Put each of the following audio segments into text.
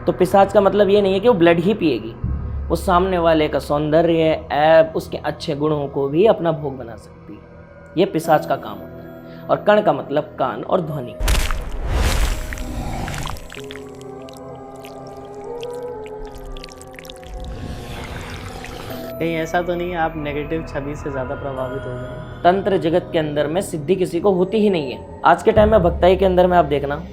तो पिशाच का मतलब ये नहीं है कि वो ब्लड ही पिएगी, वो सामने वाले का सौंदर्य, ऐब, उसके अच्छे गुणों को भी अपना भोग बना सकती है। ये पिशाच का काम होता है। और कण का मतलब कान और ध्वनि। कहीं ऐसा तो नहीं है आप नेगेटिव छवि से ज़्यादा प्रभावित हो गए? तंत्र जगत के अंदर में सिद्धि किसी को होती ही नहीं है। आज के टाइम में भक्ताई के अंदर में आप देखना,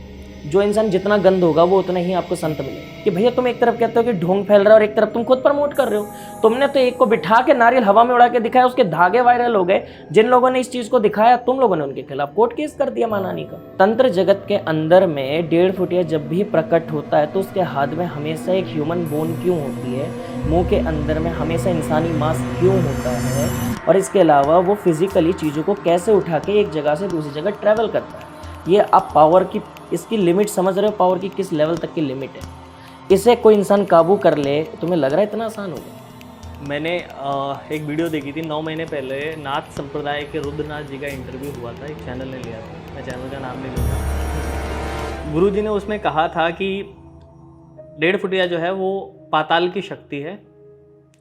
जो इंसान जितना गंद होगा वो उतना ही आपको संत मिलेगा। कि भैया तुम एक तरफ कहते हो कि ढोंग फैल रहा है और एक तरफ तुम खुद प्रमोट कर रहे हो। तुमने तो एक को बिठा के नारियल हवा में उड़ा के दिखाया, उसके धागे वायरल हो गए। जिन लोगों ने इस चीज को दिखाया, तुम लोगों ने उनके खिलाफ कोर्ट केस कर दिया मानानी का। तंत्र जगत के अंदर में 1.5 फुटिया जब भी प्रकट होता है तो उसके हाथ में हमेशा एक ह्यूमन बोन क्यों होती है, मुंह के अंदर में हमेशा इंसानी मांस क्यों होता है, और इसके अलावा वो फिजिकली चीज़ों को कैसे उठा के एक जगह से दूसरी जगह ट्रैवल करता है। ये आप पावर की इसकी लिमिट समझ रहे हो, पावर की किस लेवल तक की लिमिट है। इसे कोई इंसान काबू कर ले, तुम्हें लग रहा है इतना आसान होगा? मैंने एक वीडियो देखी थी 9 महीने पहले, नाथ संप्रदाय के रुद्रनाथ जी का इंटरव्यू हुआ था, एक चैनल ने लिया था, मैं चैनल का नाम नहीं लूँगा। गुरु जी ने उसमें कहा था कि 1.5 फुटिया जो है वो पाताल की शक्ति है,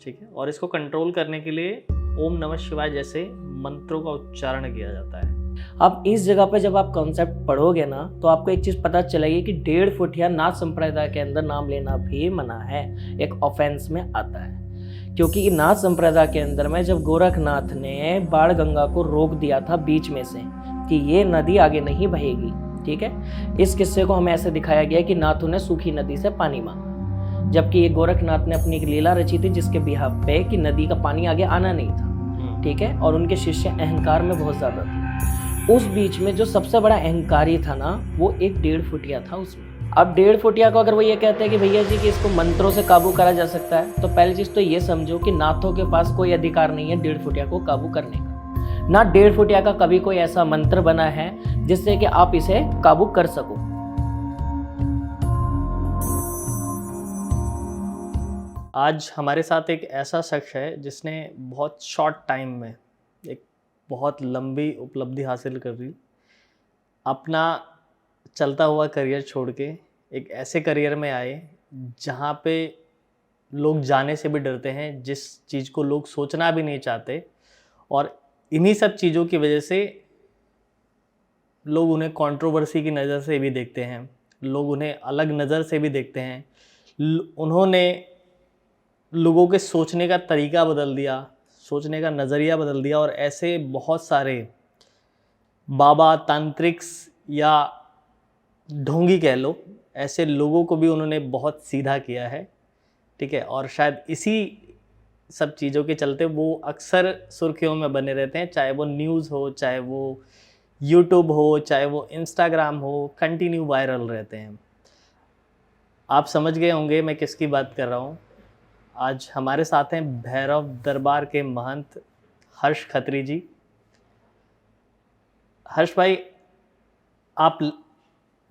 ठीक है, और इसको कंट्रोल करने के लिए ओम नमः शिवाय जैसे मंत्रों का उच्चारण किया जाता है। अब इस जगह पे जब आप कॉन्सेप्ट पढ़ोगे ना तो आपको एक चीज़ पता चलेगी कि 1.5 फुटिया नाथ संप्रदाय के अंदर नाम लेना भी मना है, एक ऑफेंस में आता है। क्योंकि नाथ संप्रदाय के अंदर में जब गोरखनाथ ने बाण गंगा को रोक दिया था बीच में से कि ये नदी आगे नहीं बहेगी, ठीक है, इस किस्से को हमें ऐसे दिखाया गया कि नाथों ने सूखी नदी से पानी मांगा, जबकि ये गोरखनाथ ने अपनी एक लीला रची थी जिसके बिहाफ पे कि नदी का पानी आगे आना नहीं था, ठीक है, और उनके शिष्य अहंकार में बहुत ज़्यादा थे। उस बीच में जो सबसे बड़ा अहंकारी था ना, वो एक 1.5 फुटिया था उसमें। अब 1.5 फुटिया को अगर वो ये कहते हैं कि भैया जी कि इसको मंत्रों से काबू करा जा सकता है, तो पहली चीज़ तो ये समझो कि नाथों के पास कोई अधिकार नहीं है 1.5 फुटिया को काबू करने का। ना 1.5 फुटिया का कभी कोई ऐसा मंत्र बना है जिससे कि आप इसे काबू कर सको। आज हमारे साथ एक ऐसा शख्स है जिसने बहुत शॉर्ट टाइम में एक बहुत लंबी उपलब्धि हासिल कर ली, अपना चलता हुआ करियर छोड़ के एक ऐसे करियर में आए जहाँ पे लोग जाने से भी डरते हैं, जिस चीज़ को लोग सोचना भी नहीं चाहते, और इन्हीं सब चीज़ों की वजह से लोग उन्हें कंट्रोवर्सी की नज़र से भी देखते हैं, लोग उन्हें अलग नज़र से भी देखते हैं। उन्होंने लोगों के सोचने का तरीका बदल दिया, सोचने का नज़रिया बदल दिया, और ऐसे बहुत सारे बाबा, तांत्रिक्स या ढोंगी कह लो, ऐसे लोगों को भी उन्होंने बहुत सीधा किया है, ठीक है, और शायद इसी सब चीज़ों के चलते वो अक्सर सुर्खियों में बने रहते हैं, चाहे वो न्यूज़ हो, चाहे वो यूट्यूब हो, चाहे वो इंस्टाग्राम हो, कंटिन्यू वायरल रहते हैं। आप समझ गए होंगे मैं किसकी बात कर रहा हूँ। आज हमारे साथ हैं भैरव दरबार के महंत हर्ष खत्री जी। हर्ष भाई, आप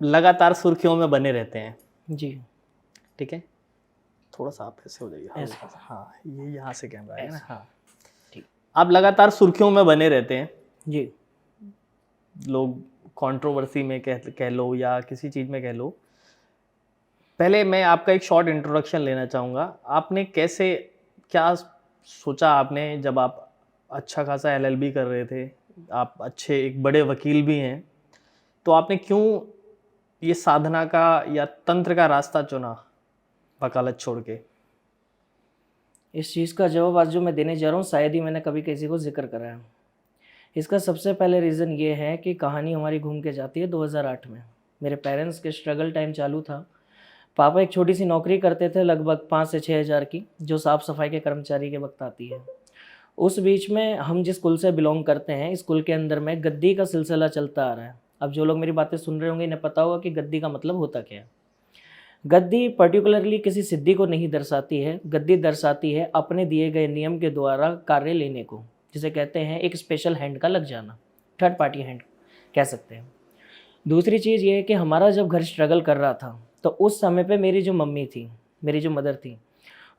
लगातार सुर्खियों में बने रहते हैं जी, ठीक है, थोड़ा सा आप ऐसे हो जाइए, हाँ, ये यहाँ से कैमरा है ना, हाँ ठीक। आप लगातार सुर्खियों में बने रहते हैं जी, लोग कंट्रोवर्सी में कह लो या किसी चीज़ में कह लो। पहले मैं आपका एक शॉर्ट इंट्रोडक्शन लेना चाहूँगा। आपने कैसे, क्या सोचा आपने जब आप अच्छा खासा एलएलबी कर रहे थे, आप अच्छे एक बड़े वकील भी हैं, तो आपने क्यों ये साधना का या तंत्र का रास्ता चुना वकालत छोड़ के? इस चीज़ का जवाब आज जो मैं देने जा रहा हूँ शायद ही मैंने कभी किसी को जिक्र करा है। इसका सबसे पहले रीज़न ये है कि कहानी हमारी घूम के जाती है 2008 में। मेरे पेरेंट्स के स्ट्रगल टाइम चालू था। पापा एक छोटी सी नौकरी करते थे लगभग 5 से 6 हज़ार की, जो साफ़ सफाई के कर्मचारी के वक्त आती है। उस बीच में हम जिस स्कूल से बिलोंग करते हैं, इस स्कूल के अंदर में गद्दी का सिलसिला चलता आ रहा है। अब जो लोग मेरी बातें सुन रहे होंगे इन्हें पता होगा कि गद्दी का मतलब होता क्या है। गद्दी पर्टिकुलरली किसी सिद्धि को नहीं दर्शाती है, गद्दी दर्शाती है अपने दिए गए नियम के द्वारा कार्य लेने को, जिसे कहते हैं एक स्पेशल हैंड का लग जाना, थर्ड पार्टी हैंड कह सकते हैं। दूसरी चीज़ ये है कि हमारा जब घर स्ट्रगल कर रहा था तो उस समय पे मेरी जो मम्मी थी, मेरी जो मदर थी,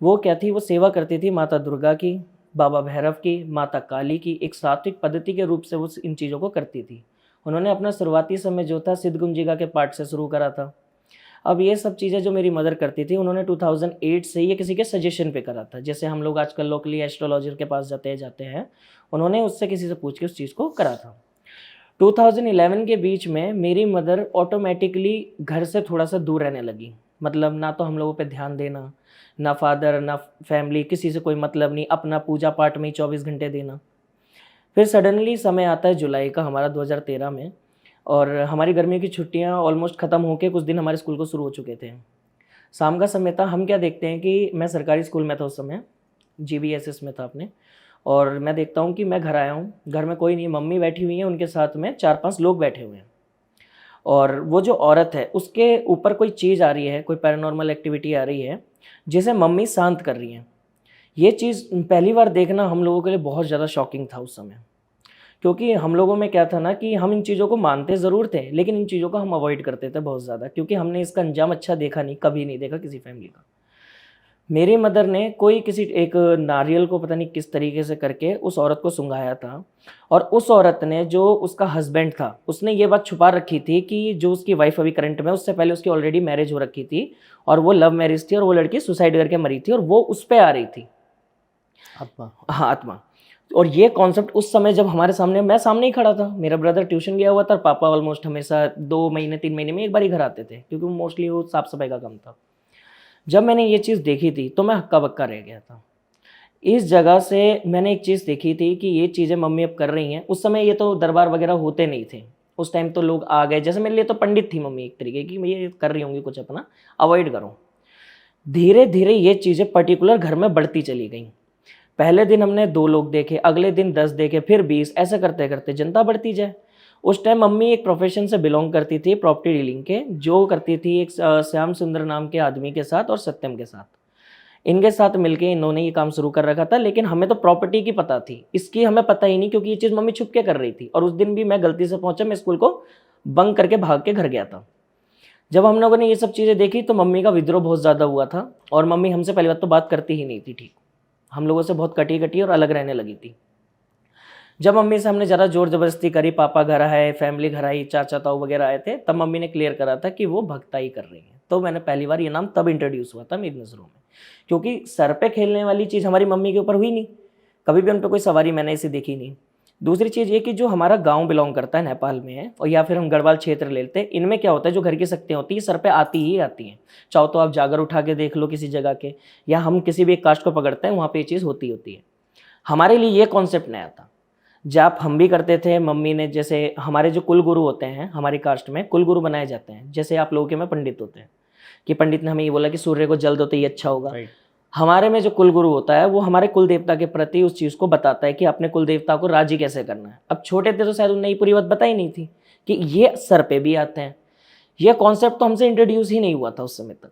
वो क्या थी, वो सेवा करती थी माता दुर्गा की, बाबा भैरव की, माता काली की। एक सात्विक पद्धति के रूप से वो इन चीज़ों को करती थी। उन्होंने अपना शुरुआती समय जो था सिद्धगुंजिका के पाठ से शुरू करा था। अब ये सब चीज़ें जो मेरी मदर करती थी, उन्होंने 2008 से ये किसी के सजेशन पे करा था। जैसे हम लोग आजकल लोकली एस्ट्रोलॉजर के पास जाते हैं, उन्होंने उससे किसी से पूछ के उस चीज़ को करा था। 2011 के बीच में मेरी मदर ऑटोमेटिकली घर से थोड़ा सा दूर रहने लगी। मतलब ना तो हम लोगों पे ध्यान देना, ना फादर ना फैमिली, किसी से कोई मतलब नहीं, अपना पूजा पाठ में ही 24 घंटे देना। फिर सडनली समय आता है जुलाई का हमारा 2013 में, और हमारी गर्मियों की छुट्टियां ऑलमोस्ट ख़त्म होके कुछ दिन हमारे स्कूल को शुरू हो चुके थे। शाम का समय था, हम क्या देखते हैं कि मैं सरकारी स्कूल में था उस समय, GBSS में था अपने, और मैं देखता हूँ कि मैं घर आया हूँ, घर में कोई नहीं, मम्मी बैठी हुई है, उनके साथ में 4-5 लोग बैठे हुए हैं, और वो जो औरत है उसके ऊपर कोई चीज़ आ रही है, कोई पैरानॉर्मल एक्टिविटी आ रही है जिसे मम्मी शांत कर रही हैं। ये चीज़ पहली बार देखना हम लोगों के लिए बहुत ज़्यादा शॉकिंग था उस समय, क्योंकि हम लोगों में क्या था ना कि हम इन चीज़ों को मानते ज़रूर थे, लेकिन इन चीज़ों को हम अवॉइड करते थे बहुत ज़्यादा, क्योंकि हमने इसका अंजाम अच्छा देखा नहीं, कभी नहीं देखा किसी फैमिली का। मेरी मदर ने कोई किसी एक नारियल को पता नहीं किस तरीके से करके उस औरत को सुंघाया था, और उस औरत ने, जो उसका हस्बैंड था, उसने ये बात छुपा रखी थी कि जो उसकी वाइफ अभी करंट में, उससे पहले उसकी ऑलरेडी मैरिज हो रखी थी, और वो लव मैरिज थी, और वो लड़की सुसाइड करके मरी थी, और वो उस पर आ रही थी आत्मा। हाँ, आत्मा। और ये कॉन्सेप्ट उस समय जब हमारे सामने, मैं सामने ही खड़ा था, मेरा ब्रदर ट्यूशन गया हुआ था, पापा ऑलमोस्ट हमेशा 2 महीने 3 महीने में एक बार ही घर आते थे, क्योंकि मोस्टली वो साफ सफाई का काम था। जब मैंने ये चीज़ देखी थी तो मैं हक्का बक्का रह गया था। इस जगह से मैंने एक चीज़ देखी थी कि ये चीज़ें मम्मी अब कर रही हैं। उस समय ये तो दरबार वगैरह होते नहीं थे, उस टाइम तो लोग आ गए, जैसे मेरे लिए तो पंडित थी मम्मी एक तरीके की, ये कर रही होंगी कुछ अपना, अवॉइड करो। धीरे धीरे ये चीज़ें पर्टिकुलर घर में बढ़ती चली गई। पहले दिन हमने 2 लोग देखे, अगले दिन 10 देखे, फिर 20, ऐसे करते करते जनता बढ़ती जाए। उस टाइम मम्मी एक प्रोफेशन से बिलोंग करती थी, प्रॉपर्टी डीलिंग के, जो करती थी एक श्याम सुंदर नाम के आदमी के साथ और सत्यम के साथ। इनके साथ मिलके इन्होंने ये काम शुरू कर रखा था, लेकिन हमें तो प्रॉपर्टी की पता थी, इसकी हमें पता ही नहीं, क्योंकि ये चीज़ मम्मी छुप के कर रही थी। और उस दिन भी मैं गलती से पहुंचा, मैं स्कूल को बंक करके भाग के घर गया था। जब हम लोगों ने ये सब चीज़ें देखी तो मम्मी का विद्रोह बहुत ज़्यादा हुआ था, और मम्मी हमसे पहली बात तो बात करती ही नहीं थी, ठीक, हम लोगों से बहुत कटी कटी और अलग रहने लगी थी। जब मम्मी से हमने ज़रा जोर ज़बरदस्ती करी, पापा घर आए, फैमिली घर आई, चाचा ताऊ वगैरह आए थे, तब मम्मी ने क्लियर करा था कि वो भक्ताई कर रही हैं। तो मैंने पहली बार ये नाम तब इंट्रोड्यूस हुआ था मेरी नज़रों में, क्योंकि सर पे खेलने वाली चीज़ हमारी मम्मी के ऊपर हुई नहीं, कभी भी उन पर कोई सवारी मैंने ऐसी देखी नहीं। दूसरी चीज़ ये कि जो हमारा गांव बिलोंग करता है नेपाल में है, और या फिर हम गढ़वाल क्षेत्र लेते हैं, इनमें क्या होता है, जो घर की शक्तियाँ होती है सर पे आती ही आती हैं। चाहो तो आप जागर उठा के देख लो किसी जगह के, या हम किसी भी एक कास्ट को पकड़ते हैं, वहाँ पे ये चीज़ होती है। हमारे लिए ये कॉन्सेप्ट नया था। जाप हम भी करते थे, मम्मी ने, जैसे हमारे जो कुल गुरु होते हैं हमारी कास्ट में, कुल गुरु बनाए जाते हैं, जैसे आप लोगों के में पंडित होते हैं कि पंडित ने हमें ये बोला कि सूर्य को जल दो तो ये अच्छा होगा। हमारे में जो कुल गुरु होता है वो हमारे कुल देवता के प्रति उस चीज़ को बताता है कि अपने कुल देवता को राजी कैसे करना है। अब छोटे थे तो शायद उन्हें पूरी बात बताई नहीं थी कि ये सर पे भी आते हैं। ये कॉन्सेप्ट तो हमसे इंट्रोड्यूस ही नहीं हुआ था उस समय तक।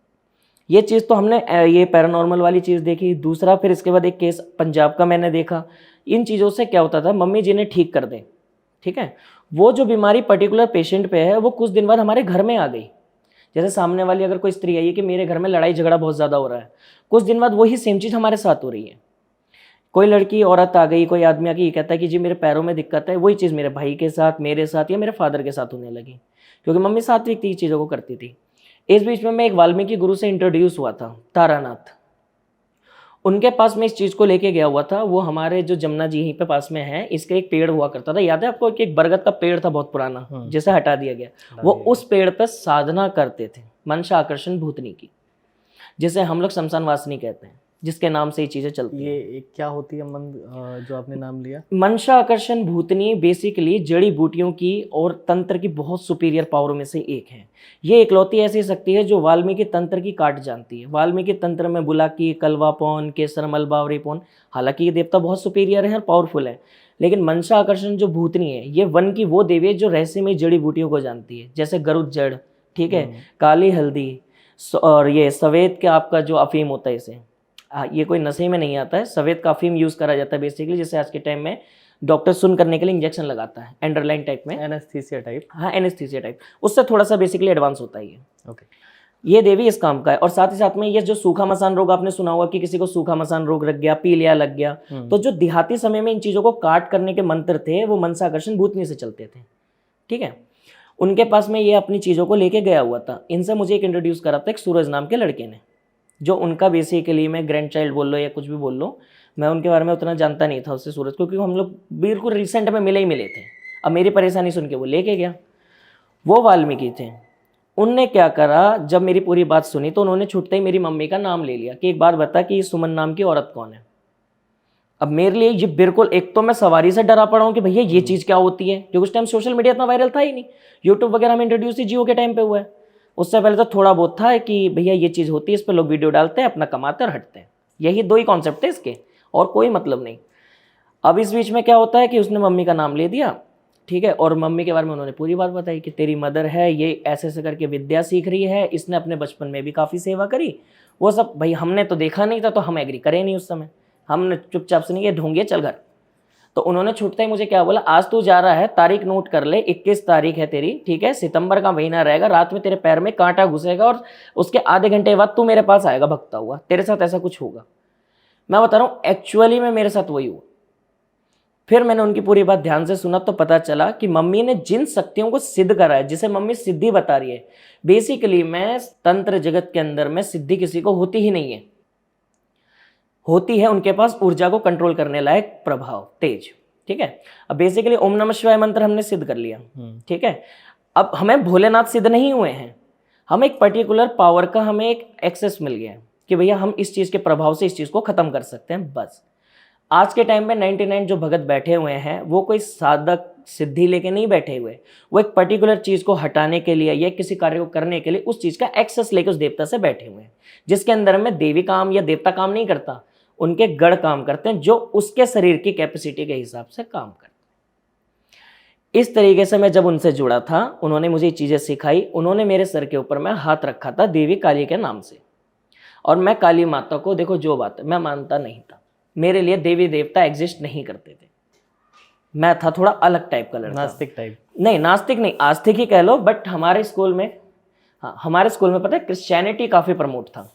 ये चीज़ तो हमने ये पैरानॉर्मल वाली चीज़ देखी। दूसरा, फिर इसके बाद एक केस पंजाब का मैंने देखा। इन चीज़ों से क्या होता था, मम्मी जिन्हें ठीक कर दें, ठीक है, वो जो बीमारी पर्टिकुलर पेशेंट पे है वो कुछ दिन बाद हमारे घर में आ गई। जैसे सामने वाली अगर कोई स्त्री आई है कि मेरे घर में लड़ाई झगड़ा बहुत ज़्यादा हो रहा है, कुछ दिन बाद वही सेम चीज़ हमारे साथ हो रही है। कोई लड़की औरत आ गई, कोई आदमी आके ये कहता है कि जी मेरे पैरों में दिक्कत है, वही चीज़ मेरे भाई के साथ, मेरे साथ या मेरे फादर के साथ होने लगी, क्योंकि मम्मी सात्विक थी, चीज़ों को करती थी। इस बीच में मैं एक वाल्मीकि गुरु से इंट्रोड्यूस हुआ था, तारानाथ। उनके पास में इस चीज़ को लेके गया हुआ था। वो हमारे जो जमुना जी यहीं पे पास में है, इसके एक पेड़ हुआ करता था, याद है आपको, कि एक बरगद का पेड़ था बहुत पुराना, जिसे हटा दिया गया। वो उस पेड़ पर साधना करते थे, मनसा आकर्षण भूतनी की, जिसे हम लोग शमशान वासनी कहते हैं, जिसके नाम से ये चीज़ें चलती हैं। ये क्या होती है जो आपने नाम लिया? मनसा आकर्षण भूतनी बेसिकली जड़ी बूटियों की और तंत्र की बहुत सुपीरियर पावरों में से एक है। ये इकलौती ऐसी शक्ति है जो वाल्मीकि तंत्र की काट जानती है। वाल्मीकि तंत्र में बुलाकी, कलवापौन, केसर मलबावरीपौन, हालांकि ये देवता बहुत सुपीरियर है और पावरफुल है, लेकिन मनसा आकर्षण जो भूतनी है, ये वन की वो देवी है जो रहस्यमय जड़ी बूटियों को जानती है, जैसे गरुड़ जड़, ठीक है, काली हल्दी, और ये सफ़ेद के आपका जो अफीम होता है, इसे ये कोई नशे में नहीं आता है, सफ़ेद का अफीम यूज़ करा जाता है बेसिकली, जैसे आज के टाइम में डॉक्टर सुन करने के लिए इंजेक्शन लगाता है, एंडरलाइन टाइप में, एनेस्थीसिया टाइप। हाँ, एनेस्थीसिया टाइप, उससे थोड़ा सा बेसिकली एडवांस होता है ये। ओके। ये देवी इस काम का है। और साथ ही साथ में ये जो सूखा मसान रोग, आपने सुना होगा कि किसी को सूखा मसान रोग लग गया, पीलिया लग गया, तो जो देहाती समय में इन चीज़ों को काट करने के मंत्र थे वो मनसा आकर्षण भूतनी से चलते थे, ठीक है। उनके पास मैं ये अपनी चीज़ों को लेके गया हुआ था। इनसे मुझे एक इंट्रोड्यूस करा था एक सूरज नाम के लड़के ने, जो उनका बेसिकली मैं ग्रैंड चाइल्ड बोल लो या कुछ भी बोल लो, मैं उनके बारे में उतना जानता नहीं था उससे सूरज को, क्योंकि हम लोग बिल्कुल रिसेंट में मिले थे। अब मेरी परेशानी सुन के वो लेके गया। वो वाल्मीकि थे। उनने क्या करा, जब मेरी पूरी बात सुनी तो उन्होंने छूटते ही मेरी मम्मी का नाम ले लिया कि एक बात बता कि सुमन नाम की औरत कौन है। अब मेरे लिए ये बिल्कुल, एक तो मैं सवारी से डरा पड़ा हूँ कि भैया ये चीज़ क्या होती है, क्योंकि उस टाइम सोशल मीडिया इतना वायरल था ही नहीं। यूट्यूब वगैरह में इंट्रोड्यूस ही जियो के टाइम पे हुआ है। उससे पहले तो थोड़ा बहुत था कि भैया ये चीज़ होती है, इस पर लोग वीडियो डालते हैं, अपना कमाते हैं और हटते हैं। यही दो ही कॉन्सेप्ट थे इसके, और कोई मतलब नहीं। अब इस बीच में क्या होता है कि उसने मम्मी का नाम ले दिया, ठीक है, और मम्मी के बारे में उन्होंने पूरी बात बताई कि तेरी मदर है, ये ऐसे ऐसे करके विद्या सीख रही है, इसने अपने बचपन में भी काफ़ी सेवा करी। वो सब भाई हमने तो देखा नहीं था, तो हम एग्री करें नहीं उस समय, हमने चुपचाप से नहीं, ये ढोंगिए चल घर। तो उन्होंने छूटते ही मुझे क्या बोला, आज तू जा रहा है, तारीख नोट कर ले, 21 तारीख है तेरी, ठीक है, सितंबर का महीना रहेगा, रात में तेरे पैर में कांटा घुसेगा और उसके आधे घंटे बाद तू मेरे पास आएगा भगता हुआ, तेरे साथ ऐसा कुछ होगा। मैं बता रहा हूँ एक्चुअली में मेरे साथ वही हुआ। फिर मैंने उनकी पूरी बात ध्यान से सुना तो पता चला कि मम्मी ने जिन शक्तियों को सिद्ध करा है, जिसे मम्मी सिद्धि बता रही है, बेसिकली मैं तंत्र जगत के अंदर में सिद्धि किसी को होती ही नहीं है। होती है उनके पास ऊर्जा को कंट्रोल करने लायक प्रभाव, तेज, ठीक है। अब बेसिकली ओम नमः शिवाय मंत्र हमने सिद्ध कर लिया, ठीक है। अब हमें भोलेनाथ सिद्ध नहीं हुए हैं, हम एक पर्टिकुलर पावर का हमें एक एक्सेस मिल गया कि भैया हम इस चीज़ के प्रभाव से इस चीज़ को ख़त्म कर सकते हैं, बस। आज के टाइम में 99 जो भगत बैठे हुए हैं वो कोई साधक सिद्धि लेके नहीं बैठे हुए, वो एक पर्टिकुलर चीज़ को हटाने के लिए या किसी कार्य को करने के लिए उस चीज़ का एक्सेस लेके उस देवता से बैठे हुए हैं, जिसके अंदर में देवी काम या देवता काम नहीं करता, उनके गढ़ काम करते हैं, जो उसके शरीर की कैपेसिटी के हिसाब से काम करते हैं। इस तरीके से मैं जब उनसे जुड़ा था, उन्होंने मुझे ये चीज़ें सिखाई। उन्होंने मेरे सर के ऊपर में हाथ रखा था देवी काली के नाम से, और मैं काली माता को, देखो जो बात है, मैं मानता नहीं था, मेरे लिए देवी देवता एग्जिस्ट नहीं करते थे। मैं था थोड़ा अलग टाइप का लड़का, नास्तिक टाइप। नहीं नास्तिक नहीं, आस्तिक ही कह लो, बट हमारे स्कूल में, हाँ हमारे स्कूल में पता है क्रिश्चियनिटी काफ़ी प्रमोट था।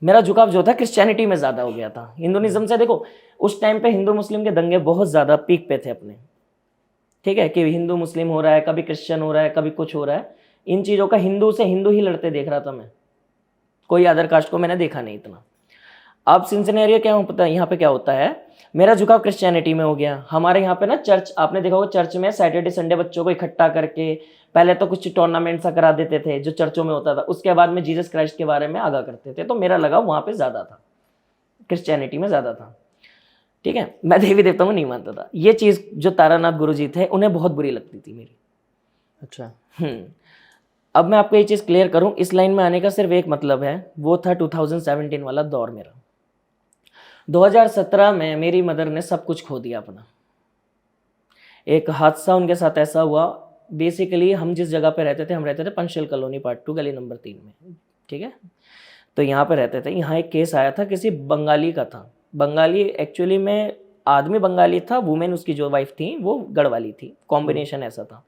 मेरा झुकाव जो था क्रिश्चियनिटी में ज़्यादा हो गया था। हिंदुइज्म से, देखो उस टाइम पे हिंदू मुस्लिम के दंगे बहुत ज़्यादा पीक पे थे अपने, ठीक है, कि हिंदू मुस्लिम हो रहा है, कभी क्रिश्चियन हो रहा है, कभी कुछ हो रहा है। इन चीज़ों का हिंदू से हिंदू ही लड़ते देख रहा था मैं, कोई अदर कास्ट को मैंने देखा नहीं इतना। अब सिनेरियो क्या पता है यहाँ पे क्या होता है, मेरा झुकाव क्रिश्चियनिटी में हो गया। हमारे यहाँ पे ना चर्च, आपने देखा होगा चर्च में सैटरडे संडे बच्चों को इकट्ठा करके पहले तो कुछ टूर्नामेंट सा करा देते थे जो चर्चों में होता था, उसके बाद में जीसस क्राइस्ट के बारे में आगाह करते थे। तो मेरा लगाव वहाँ पे ज़्यादा था, क्रिश्चियनिटी में ज़्यादा था, ठीक है। मैं देवी देवताओं को नहीं मानता था। ये चीज़ जो तारानाथ गुरु जी थे उन्हें बहुत बुरी लगती थी मेरी। अच्छा। अब मैं आपको ये चीज़ क्लियर करूँ, इस लाइन में आने का सिर्फ एक मतलब है, वो था 2017 वाला दौर मेरा। 2017 में मेरी मदर ने सब कुछ खो दिया अपना। एक हादसा उनके साथ ऐसा हुआ, बेसिकली हम जिस जगह पे रहते थे, हम रहते थे पंचशील कॉलोनी पार्ट 2 गली नंबर 3 में, ठीक है। तो यहाँ पे रहते थे। यहाँ एक केस आया था, किसी बंगाली का था। बंगाली एक्चुअली में, आदमी बंगाली था, वुमेन उसकी जो वाइफ थी वो गढ़वाली थी, कॉम्बिनेशन ऐसा था।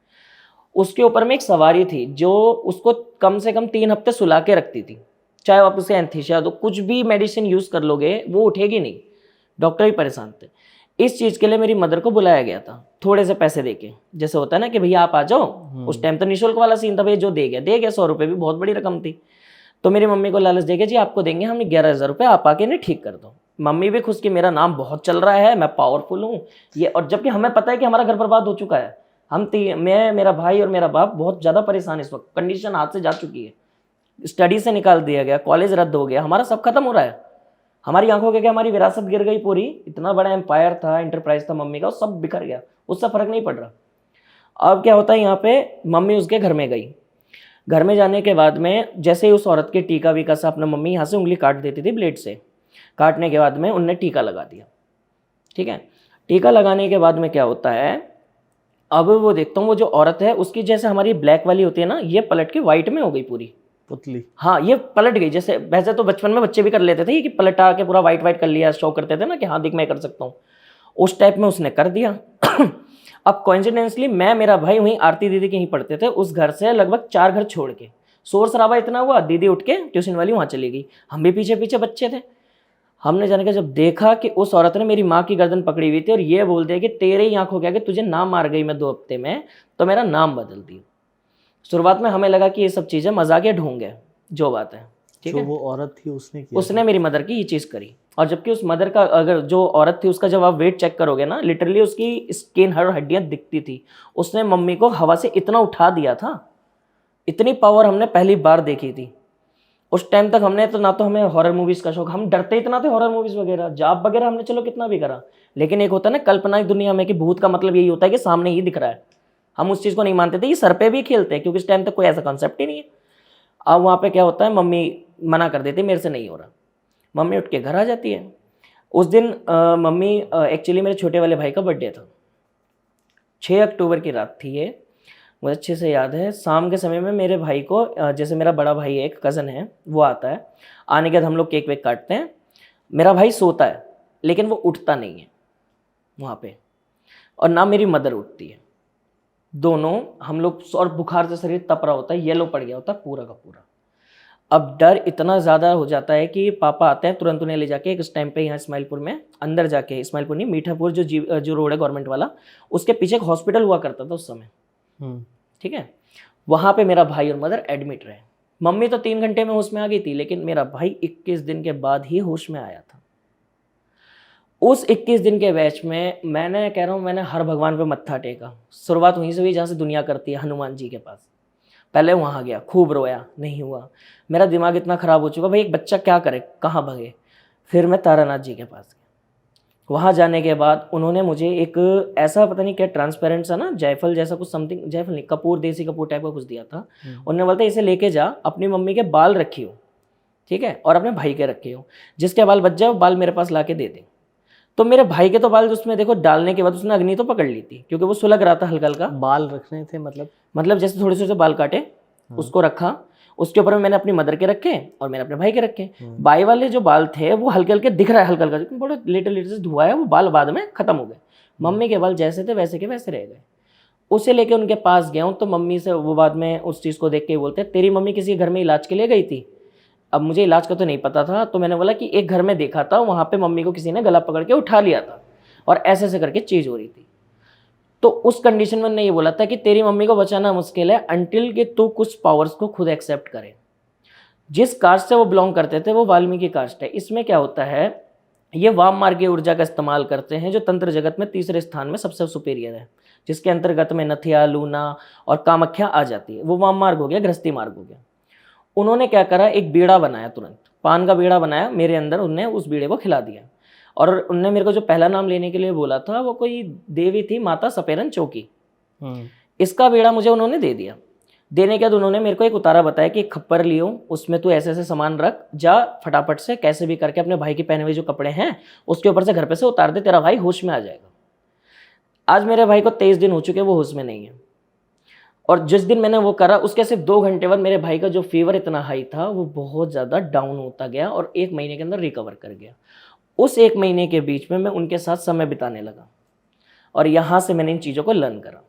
उसके ऊपर में एक सवारी थी जो उसको कम से कम 3 हफ्ते सुला के रखती थी। चाहे आप उसे एंथीसिया दो, कुछ भी मेडिसिन यूज़ कर लोगे वो उठेगी नहीं। डॉक्टर ही परेशान थे। इस चीज़ के लिए मेरी मदर को बुलाया गया था, थोड़े से पैसे देके, जैसे होता है ना कि भैया आप आ जाओ। उस टाइम तो निःशुल्क वाला सीन था, भैया जो दे गया 100 रुपये भी बहुत बड़ी रकम थी। तो मेरी मम्मी को लालच देके, जी आपको देंगे हम 11,000 रुपये, आप आके इन्हें ठीक कर दो। मम्मी भी खुश कि मेरा नाम बहुत चल रहा है, मैं पावरफुल हूँ ये, और जबकि हमें पता है कि हमारा घर बर्बाद हो चुका है। मैं, मेरा भाई और मेरा बाप बहुत ज़्यादा परेशान, इस वक्त कंडीशन हाथ से जा चुकी है। स्टडी से निकाल दिया गया, कॉलेज रद्द हो गया, हमारा सब खत्म हो रहा है। हमारी आंखों के क्या, हमारी विरासत गिर गई पूरी। इतना बड़ा एम्पायर था, इंटरप्राइज था मम्मी का, वो सब बिखर गया, उससे फर्क नहीं पड़ रहा। अब क्या होता है, यहाँ पे मम्मी उसके घर में गई। घर में जाने के बाद में जैसे ही उस औरत के टीका वीका से अपना मम्मी यहाँ से उंगली काट देती थी ब्लेड से, काटने के बाद में उनने टीका लगा दिया, ठीक है। टीका लगाने के बाद में क्या होता है, अब वो देखता हूँ वो जो औरत है उसकी जैसे हमारी ब्लैक वाली होती है ना, ये पलट के वाइट में हो गई पूरी पुतली। हाँ, ये पलट गई। जैसे वैसे तो बचपन में बच्चे भी कर लेते थे कि पलटा के पूरा वाइट वाइट कर लिया, शो करते थे ना कि हाँ देख मैं कर सकता हूँ, उस टाइप में उसने कर दिया। अब कोइंसिडेंसली मैं, मेरा भाई वहीं आरती दीदी के ही पढ़ते थे, उस घर से लगभग 4 घर छोड़ के। शोर शराबा इतना हुआ, दीदी उठ के ट्यूशन वाली वहाँ चली गई, हम भी पीछे पीछे बच्चे थे। हमने जाने का जब देखा कि उस औरत ने मेरी माँ की गर्दन पकड़ी हुई थी और ये बोल दिया कि तेरे ही आंखों क्या कि तुझे नाम मार गई मैं 2 हफ्ते में, तो मेरा नाम बदल दिया। शुरुआत में हमें लगा कि ये सब चीज़ें मजाक या ढोंग है, जो बात है, ठीक जो है। वो औरत थी उसने किया उसने मेरी मदर की ये चीज़ करी, और जबकि उस मदर का, अगर जो औरत थी उसका जब आप वेट चेक करोगे ना, लिटरली उसकी स्किन, हर हड्डियाँ दिखती थी। उसने मम्मी को हवा से इतना उठा दिया था, इतनी पावर हमने पहली बार देखी थी। उस टाइम तक हमने तो, ना तो हमें हॉरर मूवीज़ का शौक, हम डरते इतना थे हॉरर मूवीज़ वगैरह, जाप वगैरह हमने चलो कितना भी करा, लेकिन एक होता है ना कल्पना की दुनिया में कि भूत का मतलब यही होता है कि सामने ही दिख रहा है। हम उस चीज़ को नहीं मानते थे, ये सर पे भी खेलते हैं, क्योंकि इस टाइम तक कोई ऐसा कॉन्सेप्ट ही नहीं है। अब वहाँ पे क्या होता है, मम्मी मना कर देती, मेरे से नहीं हो रहा। मम्मी उठ के घर आ जाती है। उस दिन मम्मी, एक्चुअली मेरे छोटे वाले भाई का बर्थडे था, 6 अक्टूबर की रात थी ये, मुझे अच्छे से याद है। शाम के समय में मेरे भाई को, जैसे मेरा बड़ा भाई है, एक कज़न है, वो आता है। आने के बाद हम लोग केक वेक काटते हैं। मेरा भाई सोता है, लेकिन वो उठता नहीं है वहाँ पे, और ना मेरी मदर उठती है। दोनों हम लोग, और बुखार से शरीर तप रहा होता है, येलो पड़ गया होता है पूरा का पूरा। अब डर इतना ज़्यादा हो जाता है कि पापा आते हैं, तुरंत उन्हें ले जाके एक, इस टाइम पे यहाँ इस्माइलपुर में अंदर जाके, इस्माइलपुर नहीं, मीठापुर जो रोड है गवर्नमेंट वाला, उसके पीछे एक हॉस्पिटल हुआ करता था उस समय, ठीक है। वहाँ पे मेरा भाई और मदर एडमिट रहे। मम्मी तो 3 घंटे में होश में आ गई थी, लेकिन मेरा भाई 21 दिन के बाद ही होश में आया था। उस 21 दिन के बैच में, मैंने कह रहा हूँ, मैंने हर भगवान पे मत्था टेका। शुरुआत वहीं से हुई जहाँ से दुनिया करती है, हनुमान जी के पास। पहले वहाँ गया, खूब रोया, नहीं हुआ। मेरा दिमाग इतना ख़राब हो चुका, भाई एक बच्चा क्या करे, कहाँ भगे। फिर मैं तारानाथ जी के पास गया। वहाँ जाने के बाद उन्होंने मुझे एक ऐसा, पता नहीं क्या, ट्रांसपेरेंट सा ना, जायफल जैसा कुछ, समथिंग, जायफल नहीं, कपूर, देसी कपूर टाइप का कुछ दिया था। उन्होंने बोलता इसे लेके जा, अपनी मम्मी के बाल रखियो, ठीक है, और अपने भाई के रखियो, जिसके बाल बच जाए वो बाल मेरे पास ला के दे दे। तो मेरे भाई के तो बाल उसमें देखो डालने के बाद उसने अग्नि तो पकड़ ली थी, क्योंकि वो सुलग रहा था हल्का हल्का। बाल रखने थे मतलब जैसे थोड़े से बाल काटे, उसको रखा, उसके ऊपर मैंने अपनी मदर के रखे और मैंने अपने भाई के रखे। बाई वाले जो बाल थे वो हल्के हल्के दिख रहा है, हल्का हल्का, बड़ा लेटर लेटर से धुआ है, वो बाल बाद में खत्म हो गए। मम्मी के बाल जैसे थे वैसे के वैसे रह गए। उसे लेके उनके पास गया हूँ, तो मम्मी से वो बाद में उस चीज़ को देख के बोलते हैं, तेरी मम्मी किसी घर में इलाज के लिए गई थी। अब मुझे इलाज का तो नहीं पता था, तो मैंने बोला कि एक घर में देखा था, वहाँ पे मम्मी को किसी ने गला पकड़ के उठा लिया था और ऐसे ऐसे करके चीज़ हो रही थी। तो उस कंडीशन में उन्होंने ये बोला था कि तेरी मम्मी को बचाना मुश्किल है अनटिल कि तू कुछ पावर्स को खुद एक्सेप्ट करे। जिस कास्ट से वो बिलोंग करते थे वो वाल्मीकि कास्ट है। इसमें क्या होता है, ये वाम मार्ग की ऊर्जा का इस्तेमाल करते हैं, जो तंत्र जगत में तीसरे स्थान में सबसे सुपीरियर है, जिसके अंतर्गत में नथिया, लूना और कामाख्या आ जाती है। वो वाम मार्ग हो गया, गृहस्थी मार्ग हो गया। उन्होंने क्या करा, एक बीड़ा बनाया, तुरंत पान का बीड़ा बनाया मेरे अंदर, उनने उस बीड़े को खिला दिया। और उनने मेरे को जो पहला नाम लेने के लिए बोला था, वो कोई देवी थी, माता सपेरन चौकी। इसका बीड़ा मुझे उन्होंने दे दिया। देने के बाद उन्होंने मेरे को एक उतारा बताया कि एक खप्पर लियो, उसमें तू ऐसे ऐसे सामान रख, जा फटाफट से कैसे भी करके अपने भाई के पहने हुए जो कपड़े हैं उसके ऊपर से घर पे से उतार दे, तेरा भाई होश में आ जाएगा। आज मेरे भाई को 23 दिन हो चुके, वो होश में नहीं है। और जिस दिन मैंने वो करा उसके सिर्फ 2 घंटे बाद मेरे भाई का जो फीवर इतना हाई था वो बहुत ज़्यादा डाउन होता गया और 1 महीने के अंदर रिकवर कर गया। उस 1 महीने के बीच में मैं उनके साथ समय बिताने लगा और यहाँ से मैंने इन चीज़ों को लर्न करा।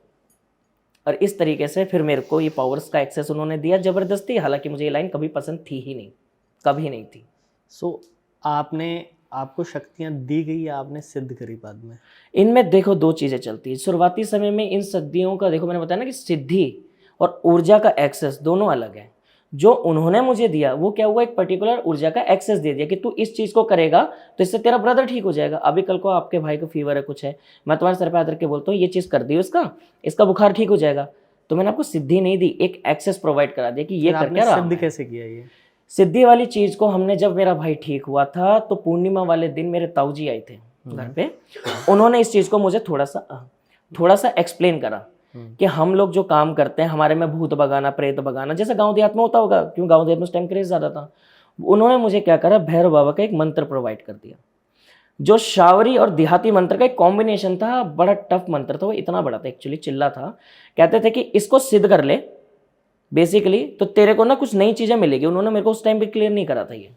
और इस तरीके से फिर मेरे को ये पावर्स का एक्सेस उन्होंने दिया ज़बरदस्ती। हालांकि मुझे ये लाइन कभी पसंद थी ही नहीं, कभी नहीं थी। आपको शक्तियाँ दी गई या आपने सिद्ध करी बाद में? इनमें देखो 2 चीज़ें चलती है। शुरुआती समय में इन शक्तियों का, देखो मैंने बताया ना कि सिद्धि और ऊर्जा का एक्सेस दोनों अलग है। जो उन्होंने मुझे दिया वो क्या हुआ, एक पर्टिकुलर ऊर्जा का एक्सेस दे दिया कि तू इस चीज़ को करेगा तो इससे तेरा ब्रदर ठीक हो जाएगा। अभी कल को आपके भाई को फीवर है, कुछ है, मैं तुम्हारे सर पे हाथ रख के बोलता हूँ ये चीज़ कर दी इसका बुखार ठीक हो जाएगा, तो मैंने आपको सिद्धि नहीं दी, एक एक्सेस प्रोवाइड करा दिया कि ये करके सिद्ध कैसे किया ये? सिद्धि वाली चीज़ को हमने, जब मेरा भाई ठीक हुआ था तो पूर्णिमा वाले दिन मेरे ताऊ जी आए थे घर पे। उन्होंने इस चीज़ को मुझे थोड़ा सा एक्सप्लेन करा कि हम लोग जो काम करते हैं, हमारे में भूत भगाना, प्रेत भगाना, जैसे गांव देहात में होता होगा, क्यों गांव देहात में उस टाइम क्रेज ज़्यादा था। उन्होंने मुझे क्या करा, भैरव बाबा का एक मंत्र प्रोवाइड कर दिया, जो शावरी और देहाती मंत्र का एक कॉम्बिनेशन था। बड़ा टफ मंत्र था, वो इतना बड़ा था, एक्चुअली चिल्ला था। कहते थे कि इसको सिद्ध कर ले बेसिकली तो तेरे को ना कुछ नई चीज़ें मिलेगी। उन्होंने मेरे को उस टाइम भी क्लियर नहीं करा था ये।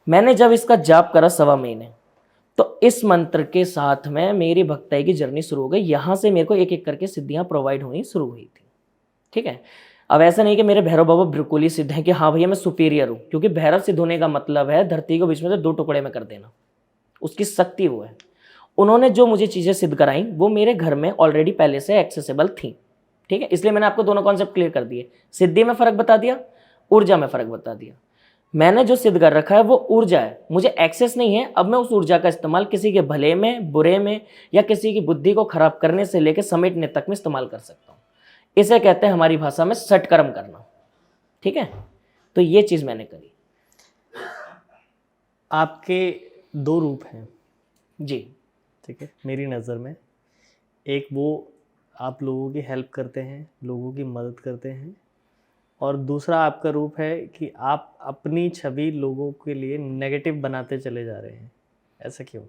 मैंने जब इसका जाप करा 1.25 महीने, तो इस मंत्र के साथ में मेरी भक्ताई की जर्नी शुरू हो गई। यहाँ से मेरे को एक एक करके सिद्धियाँ प्रोवाइड होनी शुरू हुई थी, ठीक है। अब ऐसा नहीं कि मेरे भैरव बाबा बिल्कुल ही सिद्ध है कि हाँ भैया मैं सुपीरियर हूँ, क्योंकि भैरव सिद्ध होने का मतलब है धरती को बीच में से 2 टुकड़े में कर देना, उसकी शक्ति वो है। उन्होंने जो मुझे चीज़ें सिद्ध कराई वो मेरे घर में ऑलरेडी पहले से एक्सेसिबल थी, ठीक है, इसलिए मैंने आपको दोनों कॉन्सेप्ट क्लियर कर दिए। सिद्धि में फ़र्क बता दिया, ऊर्जा में फ़र्क बता दिया। मैंने जो सिद्ध कर रखा है वो ऊर्जा है, मुझे एक्सेस नहीं है। अब मैं उस ऊर्जा का इस्तेमाल किसी के भले में, बुरे में, या किसी की बुद्धि को खराब करने से लेकर समेटने तक में इस्तेमाल कर सकता हूँ। इसे कहते हैं हमारी भाषा में सटकर्म करना। ठीक है, तो ये चीज़ मैंने करी। आपके 2 रूप हैं जी। ठीक है मेरी नज़र में। एक वो आप लोगों की हेल्प करते हैं, लोगों की मदद करते हैं, और दूसरा आपका रूप है कि आप अपनी छवि लोगों के लिए नेगेटिव बनाते चले जा रहे हैं। ऐसा क्यों?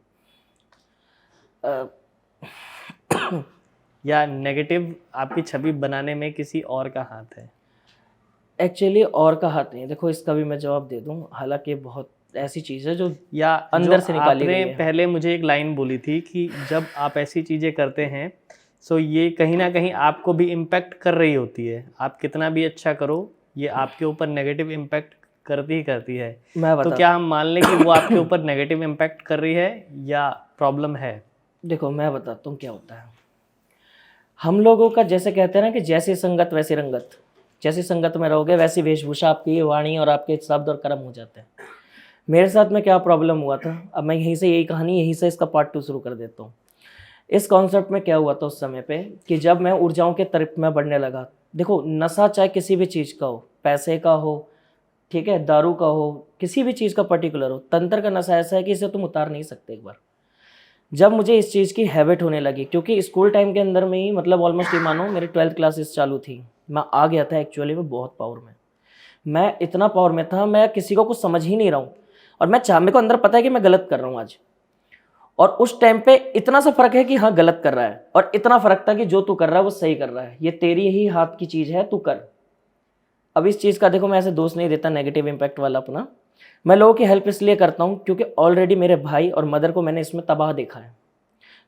या नेगेटिव आपकी छवि बनाने में किसी और का हाथ है? एक्चुअली और का हाथ नहीं है। देखो, इसका भी मैं जवाब दे दूं, हालांकि बहुत ऐसी चीज़ है जो या अंदर से निकाली आपने गई है। पहले मुझे एक लाइन बोली थी कि जब आप ऐसी चीज़ें करते हैं सो ये कहीं ना कहीं आपको भी इम्पैक्ट कर रही होती है। आप कितना भी अच्छा करो, ये आपके ऊपर नेगेटिव इम्पैक्ट करती ही करती है। मैं तो बता क्या हम मान लें कि वो आपके ऊपर नेगेटिव इम्पैक्ट कर रही है या प्रॉब्लम है? देखो, मैं बताता हूँ क्या होता है। हम लोगों का जैसे कहते हैं ना कि जैसी संगत वैसी रंगत, जैसी संगत में रहोगे वैसी वेशभूषा आपकी वाणी और आपके शब्द और कर्म हो जाते हैं। मेरे साथ में क्या प्रॉब्लम हुआ था, अब मैं यहीं से यही कहानी यहीं से इसका पार्ट 2 शुरू कर देता हूँ। इस कॉन्सेप्ट में क्या हुआ था उस समय पे कि जब मैं ऊर्जाओं के तरफ में बढ़ने लगा। देखो, नशा चाहे किसी भी चीज़ का हो, पैसे का हो, ठीक है, दारू का हो, किसी भी चीज़ का पर्टिकुलर हो, तंत्र का नशा ऐसा है कि इसे तुम उतार नहीं सकते एक बार। जब मुझे इस चीज़ की हैबिट होने लगी, क्योंकि स्कूल टाइम के अंदर में ही मतलब ऑलमोस्ट ये मानो मेरी 12th क्लासेस चालू थी, मैं आ गया था एक्चुअली में बहुत पावर में। मैं इतना पावर में था, मैं किसी को कुछ समझ ही नहीं रहा हूँ, और मेरे को अंदर पता है कि मैं गलत कर रहा हूँ आज। और उस टाइम पे इतना सा फर्क है कि हाँ गलत कर रहा है, और इतना फर्क था कि जो तू कर रहा है वो सही कर रहा है, ये तेरी ही हाथ की चीज़ है, तू कर। अब इस चीज़ का देखो, मैं ऐसे दोष नहीं देता नेगेटिव इम्पैक्ट वाला अपना। मैं लोगों की हेल्प इसलिए करता हूँ क्योंकि ऑलरेडी मेरे भाई और मदर को मैंने इसमें तबाह देखा है।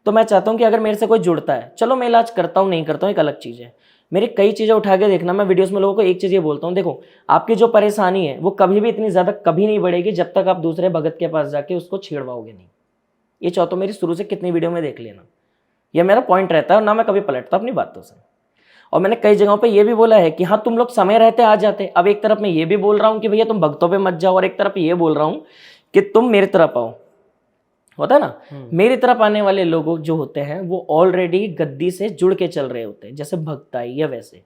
तो मैं चाहता हूँ कि अगर मेरे से कोई जुड़ता है, चलो मैं इलाज करता हूँ नहीं करता हूँ एक अलग चीज़ है, मेरी कई चीज़ें उठा के देखना। मैं वीडियोस में लोगों को एक चीज़ ये बोलता हूँ, देखो आपकी जो परेशानी है वो कभी भी इतनी ज़्यादा कभी नहीं बढ़ेगी जब तक आप दूसरे भगत के पास जाके उसको छेड़वाओगे नहीं। ये चाहता हूँ मेरी शुरू से कितनी वीडियो में देख लेना, यह मेरा पॉइंट रहता है, और ना मैं कभी पलटता अपनी बातों से। और मैंने कई जगहों पे ये भी बोला है कि हाँ तुम लोग समय रहते आ जाते। अब एक तरफ मैं ये भी बोल रहा हूँ कि भैया तुम भक्तों पे मत जाओ, और एक तरफ ये बोल रहा हूँ कि तुम मेरी तरफ आओ। होता है ना, मेरी तरफ आने वाले लोग जो होते हैं वो ऑलरेडी गद्दी से जुड़ के चल रहे होते हैं, जैसे भक्ताई या वैसे।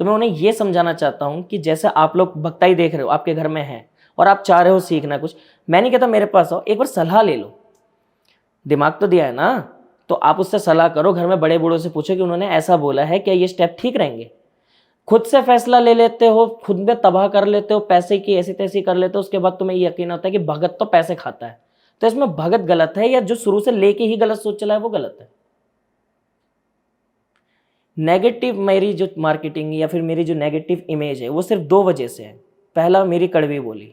तो मैं उन्हें ये समझाना चाहता हूँ कि जैसे आप लोग भक्ताई देख रहे हो, आपके घर में है और आप चाह रहे हो सीखना कुछ, मैं नहीं कहता मेरे पास आओ, एक बार सलाह ले लो। दिमाग तो दिया है ना, तो आप उससे सलाह करो, घर में बड़े बूढ़ों से पूछो कि उन्होंने ऐसा बोला है, क्या ये स्टेप ठीक रहेंगे। खुद से फैसला ले लेते हो, खुद में तबाह कर लेते हो, पैसे की ऐसी तैसी कर लेते हो, उसके बाद तुम्हें यकीन होता है कि भगत तो पैसे खाता है। तो इसमें भगत गलत है या जो शुरू से लेके ही गलत सोच चला है वो गलत है। नेगेटिव मेरी जो मार्केटिंग या फिर मेरी जो नेगेटिव इमेज है वो सिर्फ 2 वजह से है। पहला, मेरी कड़वी बोली,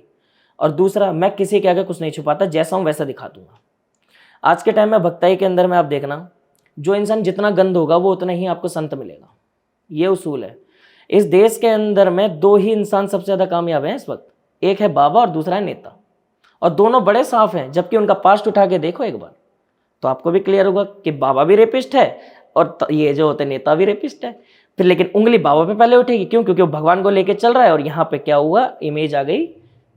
और दूसरा, मैं किसी के आगे कुछ नहीं छुपाता, जैसा हूं वैसा दिखा दूंगा। आज के टाइम में भक्ताई के अंदर में आप देखना, जो इंसान जितना गंद होगा वो उतना ही आपको संत मिलेगा। ये उसूल है। इस देश के अंदर में 2 ही इंसान सबसे ज़्यादा कामयाब हैं इस वक्त, एक है बाबा और दूसरा है नेता, और दोनों बड़े साफ हैं, जबकि उनका पास्ट उठा के देखो एक बार, तो आपको भी क्लियर होगा कि बाबा भी रेपिस्ट है और ये जो होते नेता भी रेपिस्ट है। फिर लेकिन उंगली बाबा पे पहले उठेगी, क्यों? क्योंकि वो भगवान को लेके चल रहा है, और यहाँ पे क्या हुआ, इमेज आ गई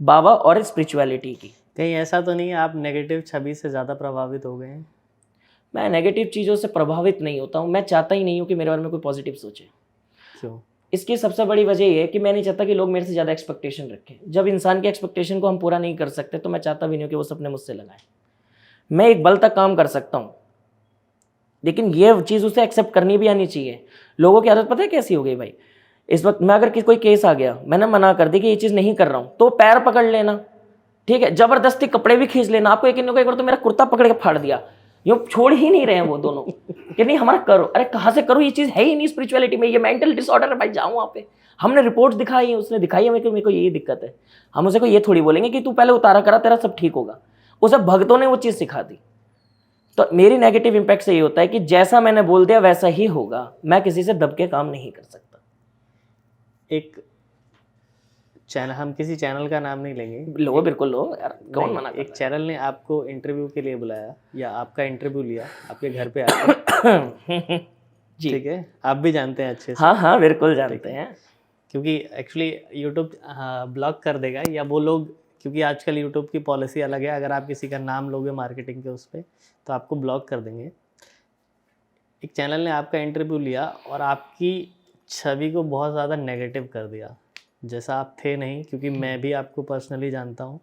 बाबा और स्पिरिचुअलिटी की। कहीं ऐसा तो नहीं है आप नेगेटिव छवि से ज़्यादा प्रभावित हो गए हैं? मैं नेगेटिव चीज़ों से प्रभावित नहीं होता हूँ, मैं चाहता ही नहीं हूँ कि मेरे बारे में कोई पॉजिटिव सोचे। क्यों? इसकी सबसे बड़ी वजह ये है कि मैं नहीं चाहता कि लोग मेरे से ज़्यादा एक्सपेक्टेशन रखें। जब इंसान की एक्सपेक्टेशन को हम पूरा नहीं कर सकते तो मैं चाहता भी नहीं हूँ कि वो सपने मुझसे लगाएं। मैं एक बल तक काम कर सकता हूँ, लेकिन ये चीज़ उसे एक्सेप्ट करनी भी आनी चाहिए। लोगों की आदत पता है कैसी हो गई भाई, इस वक्त मैं अगर कोई केस आ गया, मैंने मना कर दी कि ये चीज़ नहीं कर रहा हूँ, तो पैर पकड़ लेना, ठीक है, ज़बरदस्ती कपड़े भी खींच लेना। आपको एक बार तो मेरा कुर्ता पकड़ के फाड़ दिया, यूँ छोड़ ही नहीं रहे हैं वो दोनों कि नहीं हमारा करो। अरे कहाँ से करो, ये चीज़ है ही नहीं स्पिरिचुअलिटी में, ये मेंटल डिसऑर्डर है भाई, जाऊँ वहाँ पे। हमने रिपोर्ट दिखाई है, उसने दिखाई है मेरे को यही दिक्कत है। हम उसे को ये थोड़ी बोलेंगे कि तू पहले उतारा करा, तेरा सब ठीक होगा। उसे भक्तों ने वो चीज़ सिखा दी। तो मेरी नेगेटिव इम्पैक्ट से ये होता है कि जैसा मैंने बोल दिया वैसा ही होगा, मैं किसी से दब के काम नहीं कर सकता। एक चैनल, हम किसी चैनल का नाम नहीं लेंगे, लो बिल्कुल लो यार, कौन मना कर एक चैनल ने आपको इंटरव्यू के लिए बुलाया या आपका इंटरव्यू लिया, आपके घर पे आया जी। ठीक है, आप भी जानते हैं अच्छे से। हाँ हाँ बिल्कुल जानते हैं। क्योंकि एक्चुअली यूट्यूब ब्लॉक कर देगा, या वो लोग, क्योंकि आजकल यूट्यूब की पॉलिसी अलग है, अगर आप किसी का नाम लोगे मार्केटिंग के उस पर तो आपको ब्लॉक कर देंगे। एक चैनल ने आपका इंटरव्यू लिया और आपकी छवि को बहुत ज़्यादा नेगेटिव कर दिया, जैसा आप थे नहीं, क्योंकि मैं भी आपको पर्सनली जानता हूँ,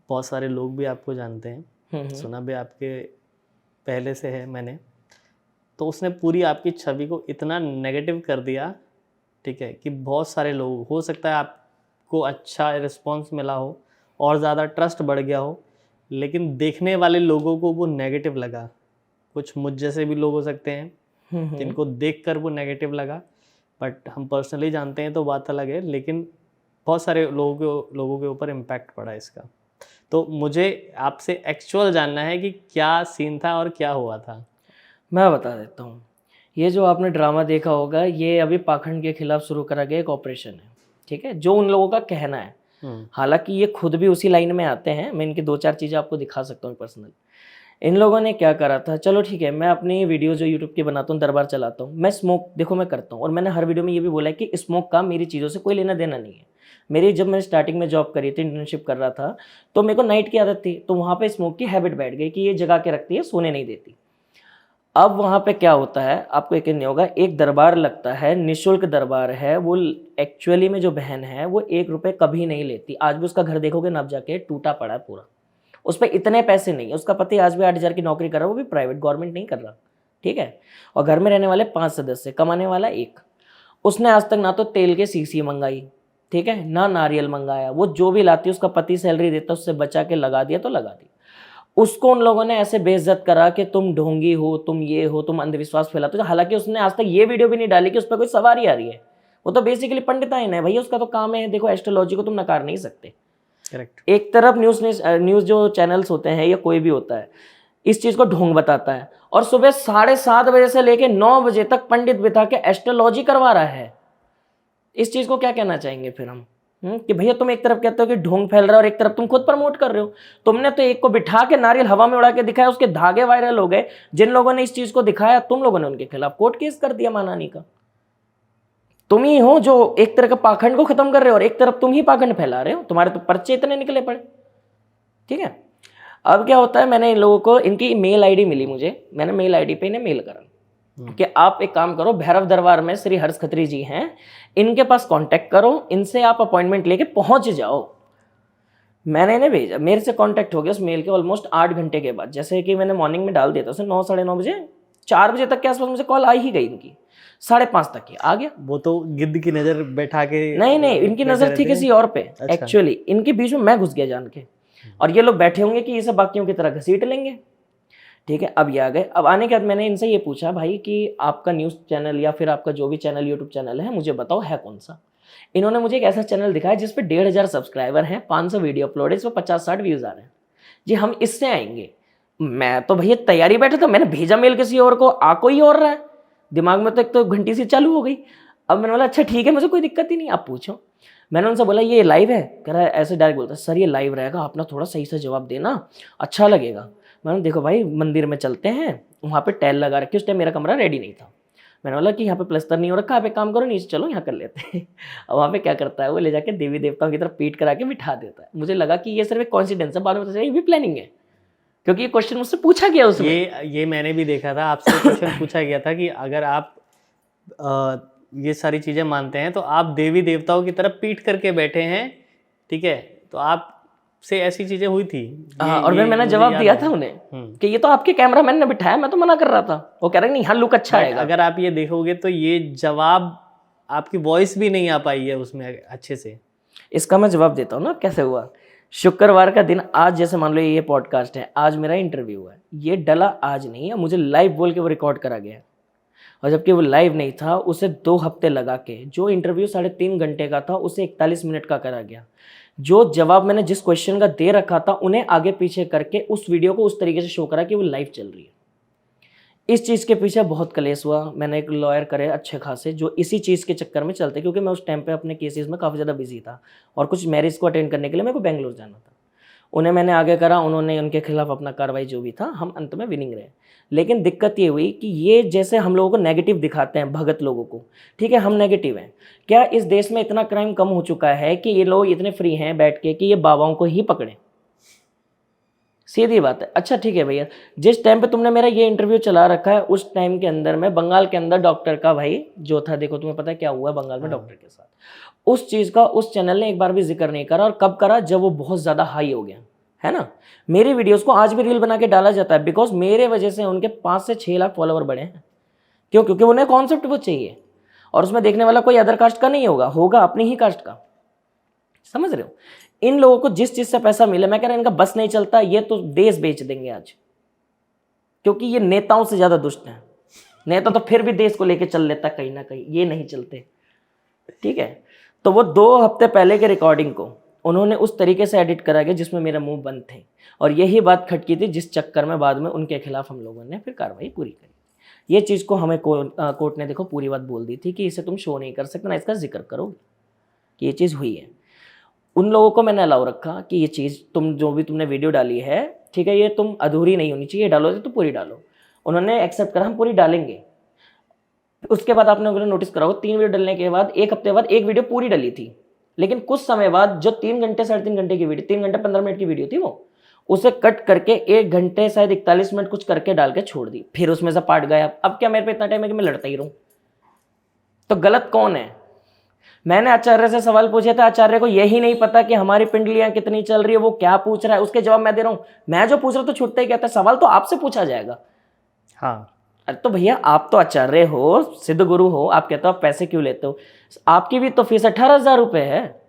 बहुत सारे लोग भी आपको जानते हैं, सुना भी आपके पहले से है मैंने। तो उसने पूरी आपकी छवि को इतना नेगेटिव कर दिया, ठीक है, कि बहुत सारे लोग, हो सकता है आपको अच्छा रिस्पांस मिला हो और ज़्यादा ट्रस्ट बढ़ गया हो, लेकिन देखने वाले लोगों को वो नेगेटिव लगा। कुछ मुझ जैसे भी लोग हो सकते हैं जिनको देखकर वो नेगेटिव लगा, बट हम पर्सनली जानते हैं तो बात अलग है, लेकिन बहुत सारे लोगों के ऊपर इम्पैक्ट पड़ा इसका। तो मुझे आपसे एक्चुअल जानना है कि क्या सीन था और क्या हुआ था। मैं बता देता हूँ। ये जो आपने ड्रामा देखा होगा, ये अभी पाखंड के खिलाफ शुरू करा गया एक ऑपरेशन है, ठीक है, जो उन लोगों का कहना है। हालांकि ये खुद भी उसी लाइन में आते हैं, मैं इनकी 2-4 चीज़ें आपको दिखा सकता हूँ पर्सनल। इन लोगों ने क्या करा था, चलो ठीक है, मैं अपनी वीडियो जो यूट्यूब की बनाता हूँ, दरबार चलाता हूँ, मैं स्मोक देखो मैं करता हूँ, और मैंने हर वीडियो में ये भी बोला है कि स्मोक का मेरी चीज़ों से कोई लेना देना नहीं है। मेरी जब मैंने स्टार्टिंग में जॉब करी थी, इंटर्नशिप कर रहा था, तो मेरे को नाइट की आदत थी, तो वहाँ पे स्मोक की हैबिट बैठ गई कि ये जगा के रखती है, सोने नहीं देती। अब वहाँ पे क्या होता है, आपको यकीन नहीं होगा, एक दरबार लगता है, निःशुल्क दरबार है वो। एक्चुअली में जो बहन है वो 1 रुपये कभी नहीं लेती। आज भी उसका घर देखोगे ना, अब जाके टूटा पड़ा है पूरा, उस पर इतने पैसे नहीं है। उसका पति आज भी 8,000 की नौकरी कर रहा है, वो भी प्राइवेट, गवर्नमेंट नहीं कर रहा, ठीक है। और घर में रहने वाले 5 सदस्य, कमाने वाला 1। उसने आज तक ना तो तेल के सीसी मंगाई, ठीक है, ना नारियल मंगाया। वो जो भी लाती है उसका पति सैलरी देता, उससे बचा के लगा दिया तो लगा दिया। उसको उन लोगों ने ऐसे बेइज्जत करा कि तुम ढोंगी हो, तुम ये हो, तुम अंधविश्वास फैलाते हो। हालांकि उसने आज तक ये वीडियो भी नहीं डाली कि उस पर कोई सवारी आ रही है। वो तो बेसिकली पंडिताइन है भैया, उसका तो काम है। देखो, एस्ट्रोलॉजी को तुम नकार नहीं सकते। करेक्ट। एक तरफ न्यूज़ जो चैनल्स होते हैं या कोई भी होता है, इस चीज़ को ढोंग बताता है, और सुबह 7:30 बजे से लेकर 9 बजे तक पंडित बिठा के एस्ट्रोलॉजी करवा रहा है। इस चीज़ को क्या कहना चाहेंगे फिर हम? कि भैया तुम एक तरफ कहते हो कि ढोंग फैल रहा है और एक तरफ तुम खुद प्रमोट कर रहे हो। तुमने तो एक को बिठा के नारियल हवा में उड़ा के दिखाया, उसके धागे वायरल हो गए। जिन लोगों ने इस चीज़ को दिखाया, तुम लोगों ने उनके खिलाफ कोर्ट केस कर दिया मानहानि का। तुम ही हो जो एक तरह का पाखंड को खत्म कर रहे हो और एक तरफ तुम ही पाखंड फैला रहे हो। तुम्हारे तो पर्चे इतने निकले पड़े, ठीक है। अब क्या होता है, मैंने इन लोगों को, इनकी मेल आईडी मिली मुझे, मैंने मेल आईडी पे इन्हें मेल करा कि आप एक काम करो, भैरव दरबार में श्री हर्ष खत्री जी हैं, इनके पास कांटेक्ट करो, इनसे आप अपॉइंटमेंट लेके पहुंच जाओ। मैंने इन्हें भेजा, मेरे से कांटेक्ट हो गया उस मेल के ऑलमोस्ट 8 घंटे के बाद। जैसे कि मैंने मॉर्निंग में डाल दिया था उसे 9, साढ़े 9 बजे, 4 बजे तक के आसपास मुझे कॉल आ ही गई इनकी, 5:30 तक की आ गया। वो तो गिद्ध की नज़र बैठा के, नहीं, इनकी नज़र थी किसी और पे। अच्छा। एक्चुअली इनके बीच में मैं घुस गया जान के, और ये लोग बैठे होंगे कि ये सब बाकियों की तरह घसीट लेंगे, ठीक है। अब ये आ गए। अब आने के बाद मैंने इनसे ये पूछा, भाई कि आपका न्यूज़ चैनल या फिर आपका जो भी चैनल यूट्यूब चैनल है, मुझे बताओ है कौन सा। इन्होंने मुझे एक ऐसा चैनल दिखाया जिस पे 1,500 सब्सक्राइबर हैं, 500 वीडियो अपलोड है, इस पर 50-60 व्यूज़ आ रहे हैं जी, हम इससे आएंगे। मैं तो भैया तैयारी बैठा था, मैंने भेजा मेल किसी और को, आ कोई और रहा है। दिमाग में तो एक तो घंटी सी चालू हो गई। अब मैंने बोला अच्छा ठीक है, मुझे कोई दिक्कत ही नहीं, आप पूछो। मैंने उनसे बोला ये लाइव है, कह रहा है ऐसे डायरेक्ट बोलता है, सर ये लाइव रहेगा, आप ना थोड़ा सही से जवाब देना, अच्छा लगेगा। मैंने देखो भाई, मंदिर में चलते हैं, वहाँ पे टाइल लगा रखी, उस टाइम मेरा कमरा रेडी नहीं था। मैंने बोला कि यहाँ पे प्लस्तर नहीं हो रखा, आप एक काम करो नीचे चलो, यहाँ कर लेते हैं। अब वहाँ पे क्या करता है, वो ले जाके देवी देवताओं की तरफ पीट करा के बिठा देता है। मुझे लगा कि ये सिर्फ एक कॉन्सिडेंस है, बाद में पता चला ये भी प्लानिंग है, क्योंकि ये क्वेश्चन मुझसे पूछा गया उसमें। ये मैंने भी देखा था, आपसे क्वेश्चन पूछा गया था कि अगर आप ये सारी चीज़ें मानते हैं तो आप देवी देवताओं की तरफ पीट करके बैठे हैं, ठीक है, तो आप से ऐसी चीज़ें हुई थी। और फिर मैंने जवाब दिया था उन्हें कि ये तो आपके कैमरामैन ने बिठाया, मैं तो मना कर रहा था। वो कह रहे नहीं, हाँ लुक अच्छा आएगा। अगर आप ये देखोगे तो ये जवाब, आपकी वॉइस भी नहीं आ पाई है उसमें अच्छे से। इसका मैं जवाब देता हूँ ना कैसे हुआ। शुक्रवार का दिन, आज जैसे मान लो ये पॉडकास्ट है, आज मेरा इंटरव्यू है, ये डला आज नहीं है, मुझे लाइव बोल के वो रिकॉर्ड करा गया, और जबकि वो लाइव नहीं था, उसे 2 हफ्ते लगा के, जो इंटरव्यू 3.5 घंटे का था उसे 41 मिनट का करा गया। जो जवाब मैंने जिस क्वेश्चन का दे रखा था, उन्हें आगे पीछे करके उस वीडियो को उस तरीके से शो करा कि वो लाइव चल रही है। इस चीज़ के पीछे बहुत कलेश हुआ। मैंने एक लॉयर करे अच्छे खासे, जो इसी चीज़ के चक्कर में चलते, क्योंकि मैं उस टाइम पे अपने केसेस में काफ़ी ज़्यादा बिजी था और कुछ मैरिज को अटेंड करने के लिए मेरे को बेंगलोर जाना था। उन्हें मैंने आगे करा, उन्होंने उनके खिलाफ अपना कार्रवाई जो भी था, हम अंत में विनिंग रहे। लेकिन दिक्कत ये हुई कि ये जैसे हम लोगों को नेगेटिव दिखाते हैं, भगत लोगों को, ठीक है, हम नेगेटिव हैं। क्या इस देश में इतना क्राइम कम हो चुका है कि ये लोग इतने फ्री हैं बैठ के कि ये बाबाओं को ही पकड़ें? सीधी बात है। अच्छा ठीक है भैया, जिस टाइम पे तुमने मेरा ये इंटरव्यू चला रखा है, उस टाइम के अंदर में बंगाल के अंदर डॉक्टर का भाई जो था, देखो तुम्हें पता है क्या हुआ बंगाल में डॉक्टर के साथ, उस चीज़ का उस चैनल ने एक बार भी जिक्र नहीं करा। और कब करा? जब वो बहुत ज़्यादा हाई हो गया, है ना। मेरी वीडियोस को आज भी रील बना के डाला जाता है, बिकॉज मेरे वजह से उनके 5 से 6 लाख फॉलोवर बढ़े हैं। क्यों? क्योंकि उन्हें कॉन्सेप्ट वो चाहिए, और उसमें देखने वाला कोई अदर कास्ट का नहीं होगा अपनी ही कास्ट का। समझ रहे हो? इन लोगों को जिस चीज से पैसा मिले, मैं कह रहा इनका बस नहीं चलता, ये तो देश बेच देंगे आज, क्योंकि ये नेताओं से ज्यादा दुष्ट हैं। नेता तो फिर भी देश को लेके चल लेता कहीं ना कहीं, ये नहीं चलते। ठीक है, तो वो 2 हफ्ते पहले के रिकॉर्डिंग को उन्होंने उस तरीके से एडिट करा गया जिसमें मेरा मुंह बंद थे, और यही बात खटकी थी, जिस चक्कर में बाद में उनके खिलाफ हम लोगों ने फिर कार्रवाई पूरी करी। ये चीज़ को हमें कोर्ट ने देखो पूरी बात बोल दी थी कि इसे तुम शो नहीं कर सकते, ना इसका जिक्र करोगे कि ये चीज़ हुई है। उन लोगों को मैंने अलाउ रखा कि ये चीज़ तुम जो भी तुमने वीडियो डाली है, ठीक है, ये तुम अधूरी नहीं होनी चाहिए, डालो तो पूरी डालो। उन्होंने एक्सेप्ट करा, हम पूरी डालेंगे। उसके बाद आपने अगर नोटिस करा हो, 3 वीडियो डलने के बाद 1 हफ्ते बाद एक वीडियो पूरी डली थी, लेकिन कुछ समय बाद जो 3 घंटे 3.5 घंटे की वीडियो, 3 घंटे 15 मिनट की वीडियो थी, वो उसे कट करके 1 घंटे शायद 41 मिनट कुछ करके डाल के छोड़ दी। फिर उसमें से पार्ट गया। अब क्या मेरे पे इतना टाइम है कि मैं लड़ता ही रहूं? तो गलत कौन है? मैंने आचार्य से सवाल पूछे थे, आचार्य को यही नहीं पता कि हमारी पिंडलियां कितनी चल रही है, वो क्या पूछ रहा है, उसके जवाब मैं दे रहा हूं। मैं जो पूछ रहा हूं तो छूटता ही कहता है, सवाल तो आपसे पूछा जाएगा। हाँ, अरे तो भैया आप तो आचार्य हो, सिद्ध गुरु हो, आप कहते हो आप पैसे क्यों लेते हो? आपकी भी तो फीस 18,000 रुपये है।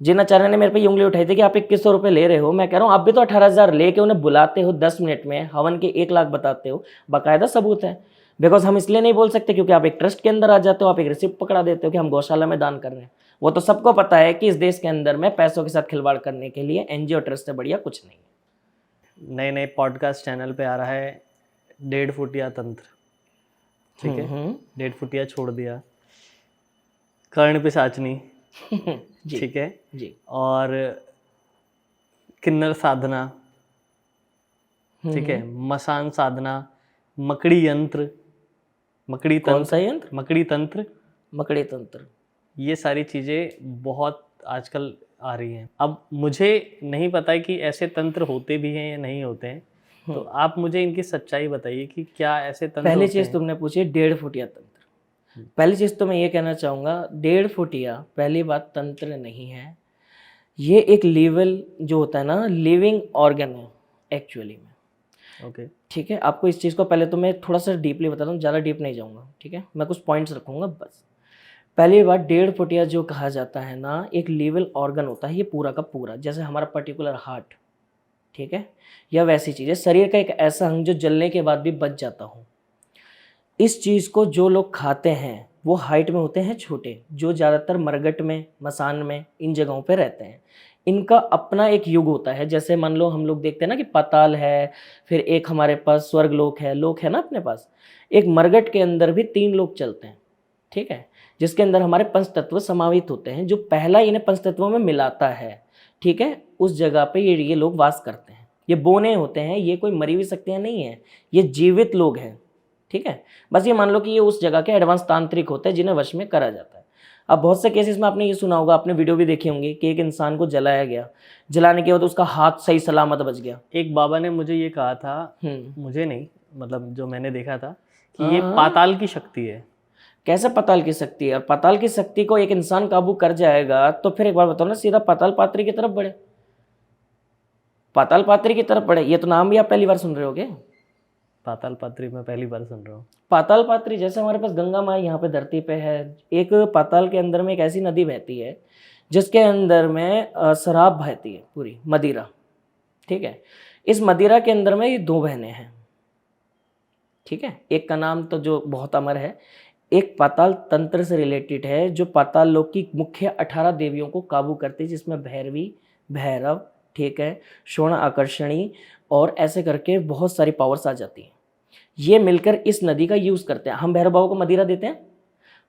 जिन आचार्य ने मेरे पे उंगली उठाई थी कि आप 2100 रुपये ले रहे हो, मैं कह रहा हूँ आप भी तो 18,000 लेके उन्हें बुलाते हो, 10 मिनट में हवन के 1 लाख बताते हो, बाकायदा सबूत है। बिकॉज हम इसलिए नहीं बोल सकते क्योंकि आप एक ट्रस्ट के अंदर आ जाते हो, आप एक रिसिप्ट पकड़ा देते हो कि हम गौशाला में दान कर रहे हैं। वो तो सबको पता है कि इस देश के अंदर में पैसों के साथ खिलवाड़ करने के लिए एनजीओ ट्रस्ट से बढ़िया कुछ नहीं है। नए नए पॉडकास्ट चैनल पे आ रहा है 1.5 फुटिया तंत्र, ठीक है, 1.5 फुटिया छोड़ दिया, कर्ण पिशाचनी, ठीक है जी, और किन्नर साधना, ठीक है, मसान साधना, मकड़ी यंत्र, मकड़ी कौन तंत्र, सा यंत्र? मकड़ी तंत्र, मकड़ी तंत्र। ये सारी चीज़ें बहुत आजकल आ रही हैं। अब मुझे नहीं पता है कि ऐसे तंत्र होते भी हैं या नहीं होते हैं, तो आप मुझे इनकी सच्चाई बताइए कि क्या ऐसे तंत्र पहली होते चीज़ हैं? तुमने पूछी 1.5 फुटिया तंत्र। पहली चीज़ तो मैं ये कहना चाहूँगा, 1.5 फुटिया पहली बात तंत्र नहीं है, ये एक लेवल जो होता है ना, लिविंग ऑर्गन है एक्चुअली में। ओके, ठीक है, आपको इस चीज़ को पहले तो मैं थोड़ा सा डीपली बताता हूँ, ज़्यादा डीप नहीं जाऊँगा, ठीक है, मैं कुछ पॉइंट्स रखूँगा बस। पहली बात, 1.5 फुटिया जो कहा जाता है ना, एक लिविंग ऑर्गन होता है, ये पूरा का पूरा, जैसे हमारा पर्टिकुलर हार्ट, ठीक है, या वैसी चीज़ है, शरीर का एक ऐसा अंग जो जलने के बाद भी बच जाता हो। इस चीज़ को जो लोग खाते हैं वो हाइट में होते हैं छोटे, जो ज़्यादातर मरगट में, मसान में, इन जगहों पे रहते हैं। इनका अपना एक युग होता है, जैसे मान लो हम लोग देखते हैं ना कि पाताल है, फिर एक हमारे पास स्वर्ग लोक है ना अपने पास। एक मरगट के अंदर भी 3 लोक चलते हैं, ठीक है, जिसके अंदर हमारे पंच तत्व समावित होते हैं, जो पहला इन्हें पंच तत्वों में मिलाता है, ठीक है, उस जगह पे ये लोग वास करते हैं। ये बोने होते हैं, ये कोई मरी हुई शक्तियाँ नहीं है, ये जीवित लोग हैं, ठीक है। बस ये मान लो कि ये उस जगह के एडवांस तांत्रिक होते हैं जिन्हें वश में करा जाता है। अब बहुत से केसेस में आपने ये सुना होगा, आपने वीडियो भी देखी होंगी कि एक इंसान को जलाया गया, जलाने के बाद उसका हाथ सही सलामत बच गया। एक बाबा ने मुझे ये कहा था, मुझे नहीं, मतलब जो मैंने देखा था कि ये हाँ। पाताल की शक्ति है। कैसे पाताल की शक्ति है? और पाताल की शक्ति को एक इंसान काबू कर जाएगा तो फिर एक बार बताओ ना, सीधा पाताल पात्री की तरफ बढ़े, पाताल पात्री की तरफ बढ़े। ये तो नाम भी आप पहली बार सुन रहे होगे, पाताल पात्री मैं पहली बार सुन रहा हूँ। पाताल पात्री। जैसे हमारे पास गंगा माँ यहाँ पे धरती पे है, एक पाताल के अंदर में एक ऐसी नदी बहती है जिसके अंदर में शराब बहती है, पूरी मदिरा, ठीक है। इस मदिरा के अंदर में ये 2 बहनें हैं, ठीक है। एक का नाम तो जो बहुत अमर है, एक पाताल तंत्र से रिलेटेड है, जो पाताल लोक की मुख्य 18 देवियों को काबू करती है, जिसमें भैरवी, भैरव, ठीक है, शोण आकर्षणी और ऐसे करके बहुत सारी पावर्स आ जाती हैं। ये मिलकर इस नदी का यूज़ करते हैं। हम भैरव बाबा को मदिरा देते हैं,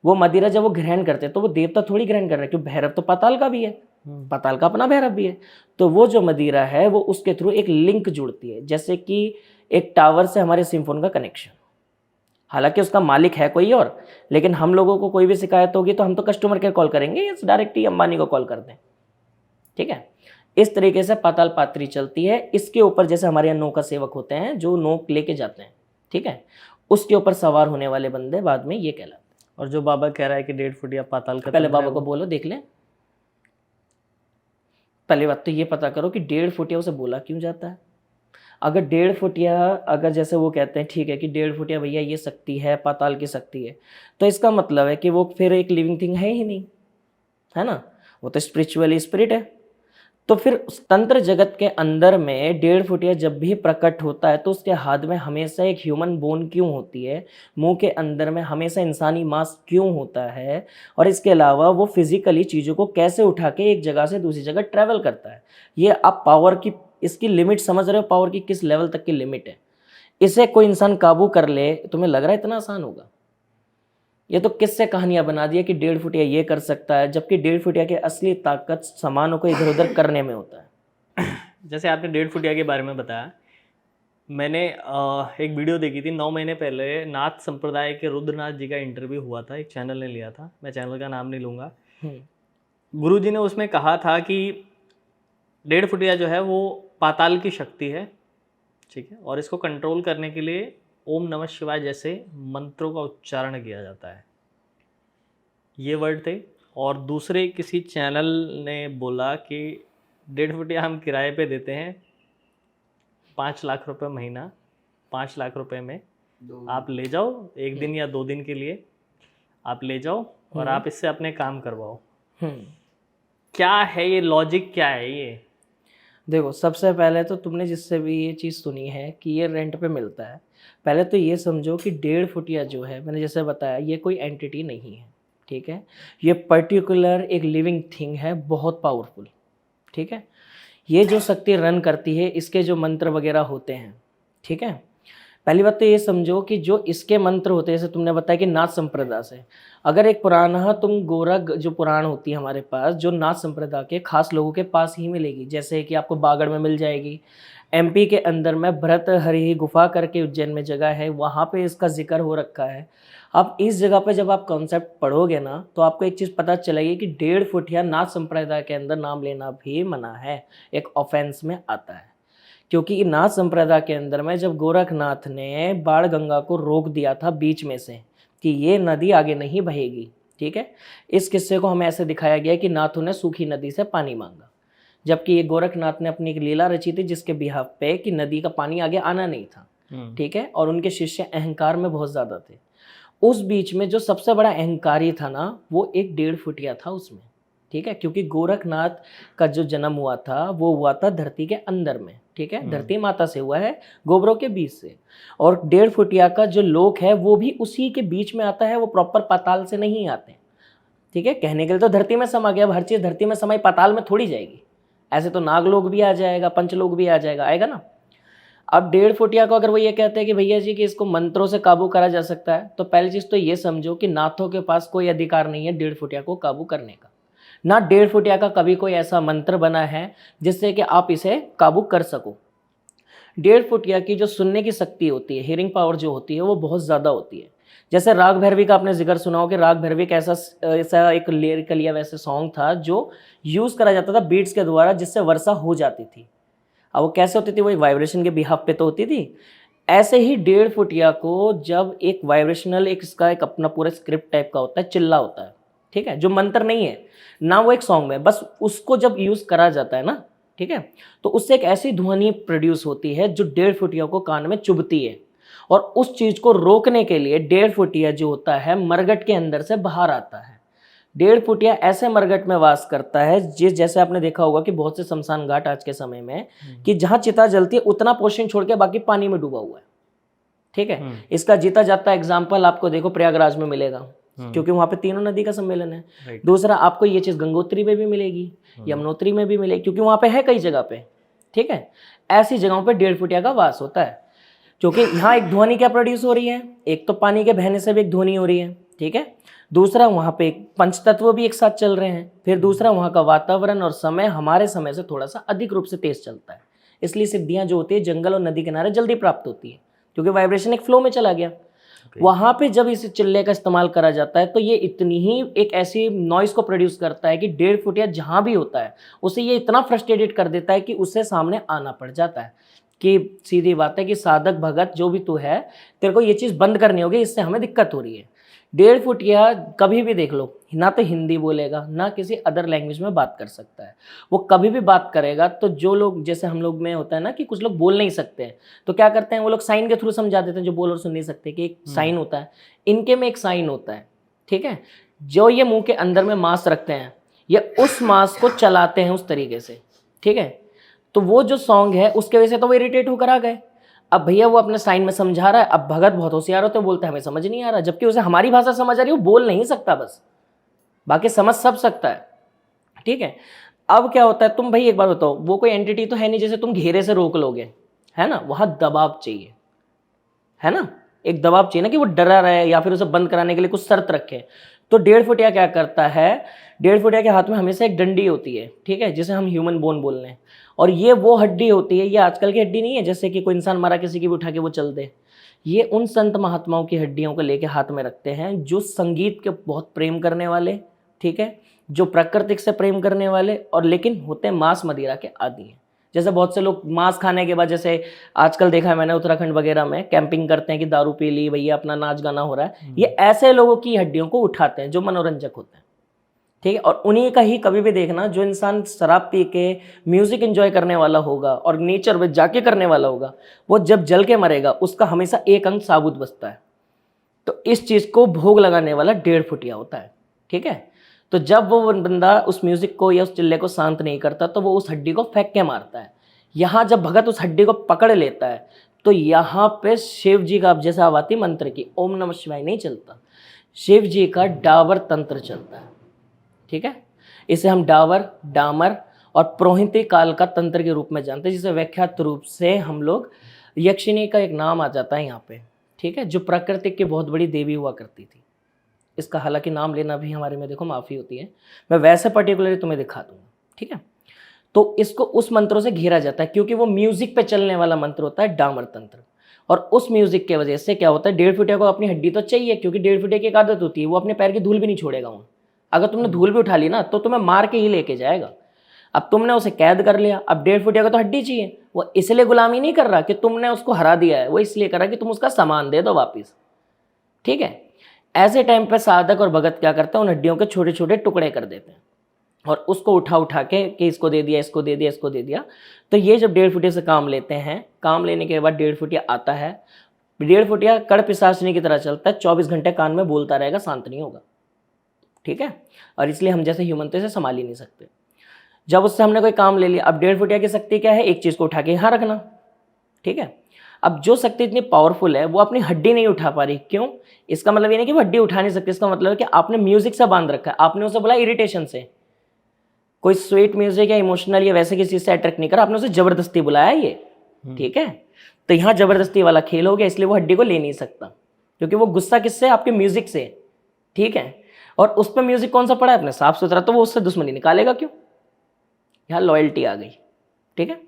वो मदिरा जब वो ग्रहण करते हैं तो वो देवता थोड़ी ग्रहण कर रहे हैं, क्योंकि भैरव तो पाताल का भी है, पाताल का अपना भैरव भी है। तो वो जो मदिरा है वो उसके थ्रू एक लिंक जुड़ती है, जैसे कि एक टावर से हमारे सिम फोन का कनेक्शन। हालांकि उसका मालिक है कोई और, लेकिन हम लोगों को कोई भी शिकायत होगी तो हम तो कस्टमर केयर कॉल करेंगे या डायरेक्ट ही अंबानी को कॉल कर दें। ठीक है, इस तरीके से पाताल पात्री चलती है। इसके ऊपर जैसे हमारे यहाँ नौका सेवक होते हैं जो नौक लेके जाते हैं, ठीक है, उसके ऊपर सवार होने वाले बंदे बाद में ये कहलाते हैं। और जो बाबा कह रहा है कि 1.5 फुटिया पाताल का पहले तंत्र है, बाबा को बोलो देख ले, पहले बात तो ये पता करो कि 1.5 फुटिया उसे बोला क्यों जाता है। अगर 1.5 फुटिया, अगर जैसे वो कहते हैं ठीक है कि 1.5 फुटिया भैया ये शक्ति है, पाताल की शक्ति है, तो इसका मतलब है कि वो फिर एक लिविंग थिंग है ही नहीं, है ना, वो तो स्पिरिचुअली स्पिरिट है। तो फिर उस तंत्र जगत के अंदर में 1.5 फुटिया जब भी प्रकट होता है तो उसके हाथ में हमेशा एक ह्यूमन बोन क्यों होती है, मुंह के अंदर में हमेशा इंसानी मांस क्यों होता है, और इसके अलावा वो फिजिकली चीज़ों को कैसे उठा के एक जगह से दूसरी जगह ट्रैवल करता है। ये आप पावर की इसकी लिमिट समझ रहे हो, पावर की किस लेवल तक की लिमिट है। इसे कोई इंसान काबू कर ले, तुम्हें लग रहा है इतना आसान होगा? ये तो किससे कहानियां बना दिया कि 1.5 फुटिया ये कर सकता है, जबकि 1.5 फुटिया की असली ताकत सामानों को इधर उधर करने में होता है। जैसे आपने 1.5 फुटिया के बारे में बताया, मैंने एक वीडियो देखी थी 9 महीने पहले, नाथ संप्रदाय के रुद्रनाथ जी का इंटरव्यू हुआ था, एक चैनल ने लिया था, मैं चैनल का नाम नहीं लूँगा। गुरुजी ने उसमें कहा था कि 1.5 फुटिया जो है वो पाताल की शक्ति है, ठीक है, और इसको कंट्रोल करने के लिए ओम नमः शिवाय जैसे मंत्रों का उच्चारण किया जाता है, ये वर्ड थे। और दूसरे किसी चैनल ने बोला कि 1.5 फुटिया हम किराए पे देते हैं 5 लाख रुपए महीना, 5 लाख रुपए में आप ले जाओ, एक दिन या 2 दिन के लिए आप ले जाओ और आप इससे अपने काम करवाओ। क्या है ये लॉजिक, क्या है ये? देखो, सबसे पहले तो तुमने जिससे भी ये चीज़ सुनी है कि ये रेंट पे मिलता है, पहले तो ये समझो कि 1.5 फुटिया जो है, मैंने जैसे बताया, ये कोई एंटिटी नहीं है, ठीक है, ये पर्टिकुलर एक लिविंग थिंग है, बहुत पावरफुल, ठीक है। ये जो शक्ति रन करती है, इसके जो मंत्र वगैरह होते हैं, ठीक है, पहली बात तो ये समझो कि जो इसके मंत्र होते हैं, जैसे तुमने बताया कि नाथ संप्रदाय से, अगर एक पुराना तुम गोरख जो पुराण होती है हमारे पास, जो नाथ संप्रदाय के खास लोगों के पास ही मिलेगी, जैसे कि आपको बागड़ में मिल जाएगी, एमपी के अंदर में भरतहरि गुफा करके उज्जैन में जगह है, वहाँ पे इसका जिक्र हो रखा है। अब इस जगह पे जब आप कॉन्सेप्ट पढ़ोगे ना, तो आपको एक चीज़ पता चलेगी कि 1.5 फुटिया नाथ संप्रदाय के अंदर नाम लेना भी मना है, एक ऑफेंस में आता है। क्योंकि नाथ संप्रदाय के अंदर में जब गोरखनाथ ने बाण गंगा को रोक दिया था बीच में से कि ये नदी आगे नहीं बहेगी, ठीक है, इस किस्से को हमें ऐसे दिखाया गया कि नाथों ने सूखी नदी से पानी मांगा, जबकि ये गोरखनाथ ने अपनी एक लीला रची थी जिसके बिहाफ पे कि नदी का पानी आगे आना नहीं था, ठीक है, और उनके शिष्य अहंकार में बहुत ज़्यादा थे। उस बीच में जो सबसे बड़ा अहंकारी था ना, वो एक 1.5 फुटिया था उसमें, ठीक है, क्योंकि गोरखनाथ का जो जन्म हुआ था वो हुआ था धरती के अंदर में, ठीक है, धरती माता से हुआ है, गोबरों के बीच से, और 1.5 फुटिया का जो लोक है वो भी उसी के बीच में आता है, वो प्रॉपर पाताल से नहीं आते, ठीक है। कहने के लिए तो धरती में समा गया, अब हर चीज़ धरती में समाई पाताल में थोड़ी जाएगी, ऐसे तो नागलोक भी आ जाएगा, पंचलोक भी आ जाएगा, आएगा ना। अब 1.5 फुटिया को अगर वो ये कहते हैं कि भैया जी कि इसको मंत्रों से काबू करा जा सकता है, तो पहली चीज़ तो ये समझो कि नाथों के पास कोई अधिकार नहीं है 1.5 फुटिया को काबू करने का, ना 1.5 फुटिया का कभी कोई ऐसा मंत्र बना है जिससे कि आप इसे काबू कर सको। 1.5 फुटिया की जो सुनने की शक्ति होती है, हियरिंग पावर जो होती है, वो बहुत ज़्यादा होती है। जैसे राग भैरवी का आपने जिक्र सुना हो कि राग भैरवी एक ऐसा एक लिरिकल या वैसे सॉन्ग था जो यूज़ करा जाता था बीट्स के द्वारा, जिससे वर्षा हो जाती थी। अब वो कैसे होती थी, वो एक वाइब्रेशन के बिहाफ पे तो होती थी। ऐसे ही 1.5 फुटिया को जब एक वाइब्रेशनल, एक इसका एक अपना पूरा स्क्रिप्ट टाइप का होता है, चिल्ला होता है, ठीक है, जो मंत्र नहीं है ना, वो एक सॉन्ग में, बस उसको जब यूज़ करा जाता है ना, ठीक है, तो उससे एक ऐसी ध्वनि प्रोड्यूस होती है जो 1.5 फुटिया को कान में चुभती है, और उस चीज़ को रोकने के लिए 1.5 फुटिया जो होता है मरघट के अंदर से बाहर आता है। 1.5 फुटिया ऐसे मरघट में वास करता है जैसे आपने देखा होगा कि बहुत से शमशान घाट आज के समय में कि जहाँ चिता जलती है उतना पोर्शन छोड़ के बाकी पानी में डूबा हुआ है, ठीक है। इसका जीता जाता एग्जाम्पल आपको देखो प्रयागराज में मिलेगा, क्योंकि वहाँ पे तीनों नदी का सम्मेलन है। दूसरा आपको ये चीज़ गंगोत्री में भी मिलेगी, यमुनोत्री में भी मिलेगी, क्योंकि वहाँ पे है कई जगह पे, ठीक है। ऐसी जगहों पे 1.5 फुटिया का वास होता है, क्योंकि यहाँ एक ध्वनि क्या प्रोड्यूस हो रही है, एक तो पानी के बहने से भी एक ध्वनि हो रही है, ठीक है। दूसरा वहाँ पे पंच तत्व भी एक साथ चल रहे हैं। फिर दूसरा वहाँ का वातावरण और समय हमारे समय से थोड़ा सा अधिक रूप से तेज चलता है, इसलिए सिद्धियाँ जो होती है जंगल और नदी किनारे जल्दी प्राप्त होती है, क्योंकि वाइब्रेशन एक फ्लो में चला गया। वहाँ पे जब इस चिल्ले का इस्तेमाल करा जाता है तो ये इतनी ही एक ऐसी नॉइस को प्रोड्यूस करता है कि 1.5 फुट या जहाँ भी होता है उसे ये इतना फ्रस्ट्रेटेड कर देता है कि उससे सामने आना पड़ जाता है कि सीधी बात है कि साधक भगत जो भी तू है, तेरे को ये चीज़ बंद करनी होगी, इससे हमें दिक्कत हो रही है। 1.5 फुट या कभी भी देख लो, ना तो हिंदी बोलेगा ना किसी अदर लैंग्वेज में बात कर सकता है। वो कभी भी बात करेगा तो जो लोग, जैसे हम लोग में होता है ना कि कुछ लोग बोल नहीं सकते हैं, तो क्या करते हैं वो लोग साइन के थ्रू समझा देते हैं, जो बोल और सुन नहीं सकते, कि एक साइन होता है। इनके में एक साइन होता है, ठीक है। जो ये मुंह के अंदर में मांस रखते हैं, ये उस मांस को चलाते हैं उस तरीके से, ठीक है। तो वो जो सॉन्ग है उसके वजह से तो वो इरिटेट होकर आ गए। अब भैया वो अपने साइन में समझा रहा है, अब भगत बहुत होशियार होते हैं, बोलते हैं हमें समझ नहीं आ रहा, जबकि उसे हमारी भाषा समझ आ रही है, वो बोल नहीं सकता, बस बाकी समझ सब सकता है, ठीक है। अब क्या होता है, तुम भाई एक बार बताओ, वो कोई एंटिटी तो है नहीं जैसे तुम घेरे से रोक लोगे, है ना, वहां दबाव चाहिए, है ना, एक दबाव चाहिए ना कि वो डरा रहे या फिर उसे बंद कराने के लिए कुछ शर्त रखे। तो 1.5 फुटिया क्या करता है, 1.5 फुटिया के हाथ में हमेशा एक डंडी होती है, ठीक है, जिसे हम ह्यूमन बोन बोल रहे हैं। और ये वो हड्डी होती है, ये आजकल की हड्डी नहीं है जैसे कि कोई इंसान मारा किसी की भी उठा के वो चल दे। ये उन संत महात्माओं की हड्डियों को लेके हाथ में रखते हैं जो संगीत के बहुत प्रेम करने वाले, ठीक है, जो प्राकृतिक से प्रेम करने वाले, और लेकिन होते हैं मांस मदिरा के आदी हैं। जैसे बहुत से लोग मांस खाने के बाद, जैसे आजकल देखा है मैंने उत्तराखंड वगैरह में कैंपिंग करते हैं कि दारू पी ली भैया, अपना नाच गाना हो रहा है, ये ऐसे लोगों की हड्डियों को उठाते हैं जो मनोरंजक होते हैं, ठीक है। और उन्हीं का ही कभी भी देखना, जो इंसान शराब पी के म्यूजिक एंजॉय करने वाला होगा और नेचर में जाके करने वाला होगा, वो जब जल के मरेगा उसका हमेशा एक अंग साबुत बचता है। तो इस चीज़ को भोग लगाने वाला 1.5 फुटिया होता है, ठीक है। तो जब वो बंदा उस म्यूजिक को या उस चिल्ले को शांत नहीं करता तो वो उस हड्डी को फेंक के मारता है। यहाँ जब भगत उस हड्डी को पकड़ लेता है तो यहाँ पे शिव जी का, अब जैसे आवाती मंत्र की ओम नमः शिवाय नहीं चलता, शिव जी का डावर तंत्र चलता है, ठीक है। इसे हम डावर, डामर और प्रोहिती काल का तंत्र के रूप में जानते हैं, जिसे व्याख्यात रूप से हम लोग यक्षिणी का एक नाम आ जाता है यहाँ पे, ठीक है, जो प्रकृति की बहुत बड़ी देवी हुआ करती थी। इसका हालांकि नाम लेना भी हमारे में देखो माफ़ी होती है, मैं वैसे पर्टिकुलरली तुम्हें दिखा दूंगा, ठीक है। तो इसको उस मंत्रों से घेरा जाता है क्योंकि वो म्यूजिक पे चलने वाला मंत्र होता है डामर तंत्र। और उस म्यूजिक के वजह से क्या होता है, 1.5 फुटिया को अपनी हड्डी तो चाहिए, क्योंकि 1.5 फुटिया की एक आदत होती है, वो अपने पैर की धूल भी नहीं छोड़ेगा वहाँ। अगर तुमने धूल भी उठा ली ना तो तुम्हें मार के ही लेके जाएगा। अब तुमने उसे कैद कर लिया, अब 1.5 फुटिया को तो हड्डी चाहिए। वो इसलिए गुलामी नहीं कर रहा कि तुमने उसको हरा दिया है, वो इसलिए कर रहा है कि तुम उसका सामान दे दो वापिस, ठीक है। ऐसे टाइम पे साधक और भगत क्या करते हैं, उन हड्डियों के छोटे छोटे टुकड़े कर देते हैं और उसको उठा उठा के कि इसको दे दिया, इसको दे दिया, इसको दे दिया। तो ये जब 1.5 फुटिया से काम लेते हैं, काम लेने के बाद 1.5 फुटिया आता है। 1.5 फुटिया कड़ पिशाचनी की तरह चलता है, 24 घंटे कान में बोलता रहेगा, शांत नहीं होगा, ठीक है। और इसलिए हम जैसे ह्यूमन तो इसे संभाल ही नहीं सकते। जब उससे हमने कोई काम ले लिया, अब 1.5 फुटिया की शक्ति क्या है, एक चीज़ को उठा के यहाँ रखना, ठीक है। अब जो शक्ति इतनी पावरफुल है वो अपनी हड्डी नहीं उठा पा रही, क्यों? इसका मतलब ये नहीं कि वो हड्डी उठा नहीं सकती, इसका मतलब है कि आपने म्यूजिक से बांध रखा है, आपने उसे बोला इरिटेशन से, कोई स्वीट म्यूजिक या इमोशनल या वैसे किसी चीज से अट्रैक्ट नहीं करा, आपने उसे जबरदस्ती बुलाया ये, ठीक है। तो यहाँ जबरदस्ती वाला खेल हो गया, इसलिए वो हड्डी को ले नहीं सकता, क्योंकि वो गुस्सा किससे, आपके म्यूजिक से, ठीक है। और उस पर म्यूजिक कौन सा पड़ा है, अपने साफ सुथरा, तो वो उससे दुश्मनी निकालेगा क्यों? यहाँ लॉयल्टी आ गई, ठीक है।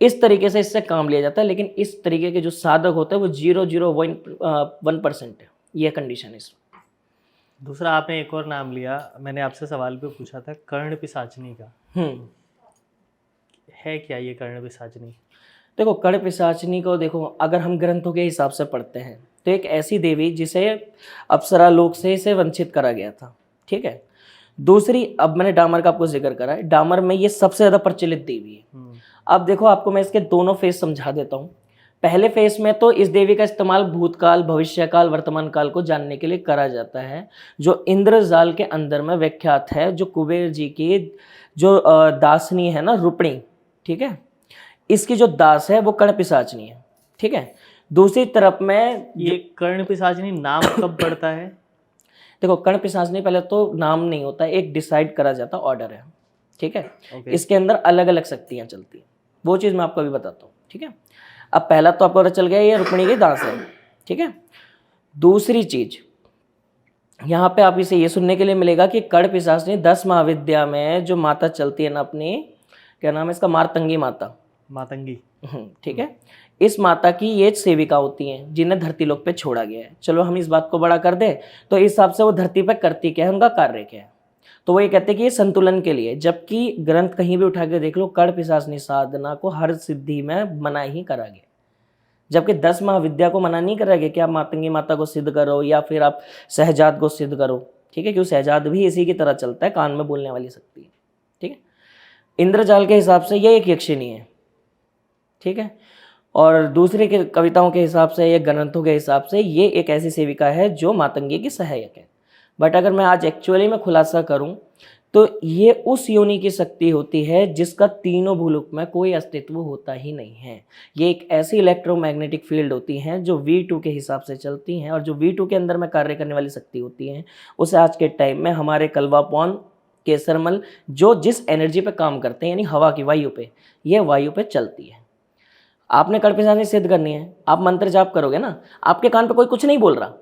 इस तरीके से इससे काम लिया जाता है, लेकिन इस तरीके के जो साधक होते हैं वो 0.01% है, ये कंडीशन है इसमें। दूसरा आपने एक और नाम लिया, मैंने आपसे सवाल भी पूछा था कर्ण पिशाचनी का, है क्या ये कर्ण पिशाचनी? देखो कर्ण पिशाचनी को देखो, अगर हम ग्रंथों के हिसाब से पढ़ते हैं तो एक ऐसी देवी जिसे अप्सरा लोक से इसे वंचित करा गया था, ठीक है। दूसरी, अब मैंने डामर का आपको जिक्र करा है, डामर में ये सबसे ज़्यादा प्रचलित देवी है। अब देखो आपको मैं इसके दोनों फेस समझा देता हूँ। पहले फेस में तो इस देवी का इस्तेमाल भूतकाल, भविष्यकाल, वर्तमान काल को जानने के लिए करा जाता है, जो इंद्रजाल के अंदर में विख्यात है, जो कुबेर जी की जो दासनी है ना, रुपणी, ठीक है, इसकी जो दास है वो कर्ण पिशाचनी है, ठीक है। दूसरी तरफ में ये कर्ण पिशाचनी नाम कब पड़ता है? देखो कर्ण पिशाचनी पहले तो नाम नहीं होता है, एक डिसाइड करा जाता ऑर्डर है, ठीक है। इसके अंदर अलग अलग शक्तियाँ चलती हैं, वो चीज़ मैं आपको अभी बताता हूँ, ठीक है। अब पहला तो आपको पता चल गया ये रुक्मिणी की दास है, ठीक है। दूसरी चीज, यहाँ पे आप इसे ये सुनने के लिए मिलेगा कि कड़ पिशाचनी 10 महाविद्या में जो माता चलती है ना अपनी, क्या नाम है इसका, मारतंगी माता। मातंगी। ठीक है। इस माता की ये सेविका होती हैं जिन्हें धरती लोक पे छोड़ा गया है। चलो हम इस बात को बड़ा कर दे तो इस हिसाब से वो धरती पे करती क्या है, उनका कार्य क्या है। तो वो ये कहते हैं कि ये संतुलन के लिए, जबकि ग्रंथ कहीं भी उठा के देख लो, कड़ पिशाचनी साधना को हर सिद्धि में मना ही करा गया, जबकि 10 महाविद्या को मना नहीं करा गया कि आप मातंगी माता को सिद्ध करो या फिर आप सहजाद को सिद्ध करो। ठीक है, क्योंकि सहजाद भी इसी की तरह चलता है, कान में बोलने वाली शक्ति है। ठीक है। इंद्रजाल के हिसाब से ये एक यक्षिणी है। ठीक है। और दूसरे के कविताओं के हिसाब से या ग्रंथों के हिसाब से ये एक ऐसी सेविका है जो मातंगी की सहायक है। बट अगर मैं आज एक्चुअली में खुलासा करूं तो ये उस योनि की शक्ति होती है जिसका तीनों भूलोक में कोई अस्तित्व होता ही नहीं है। ये एक ऐसी इलेक्ट्रोमैग्नेटिक फील्ड होती हैं जो V2 के हिसाब से चलती हैं, और जो V2 के अंदर में कार्य करने वाली शक्ति होती हैं उसे आज के टाइम में हमारे कलवापौन, केसरमल जो जिस एनर्जी पे काम करते हैं यानी हवा की, वायु पे, ये वायु पे चलती है। आपने कड़ पिशाचनी सिद्ध करनी है, आप मंत्र जाप करोगे ना, आपके कान पे कोई कुछ नहीं बोल रहा।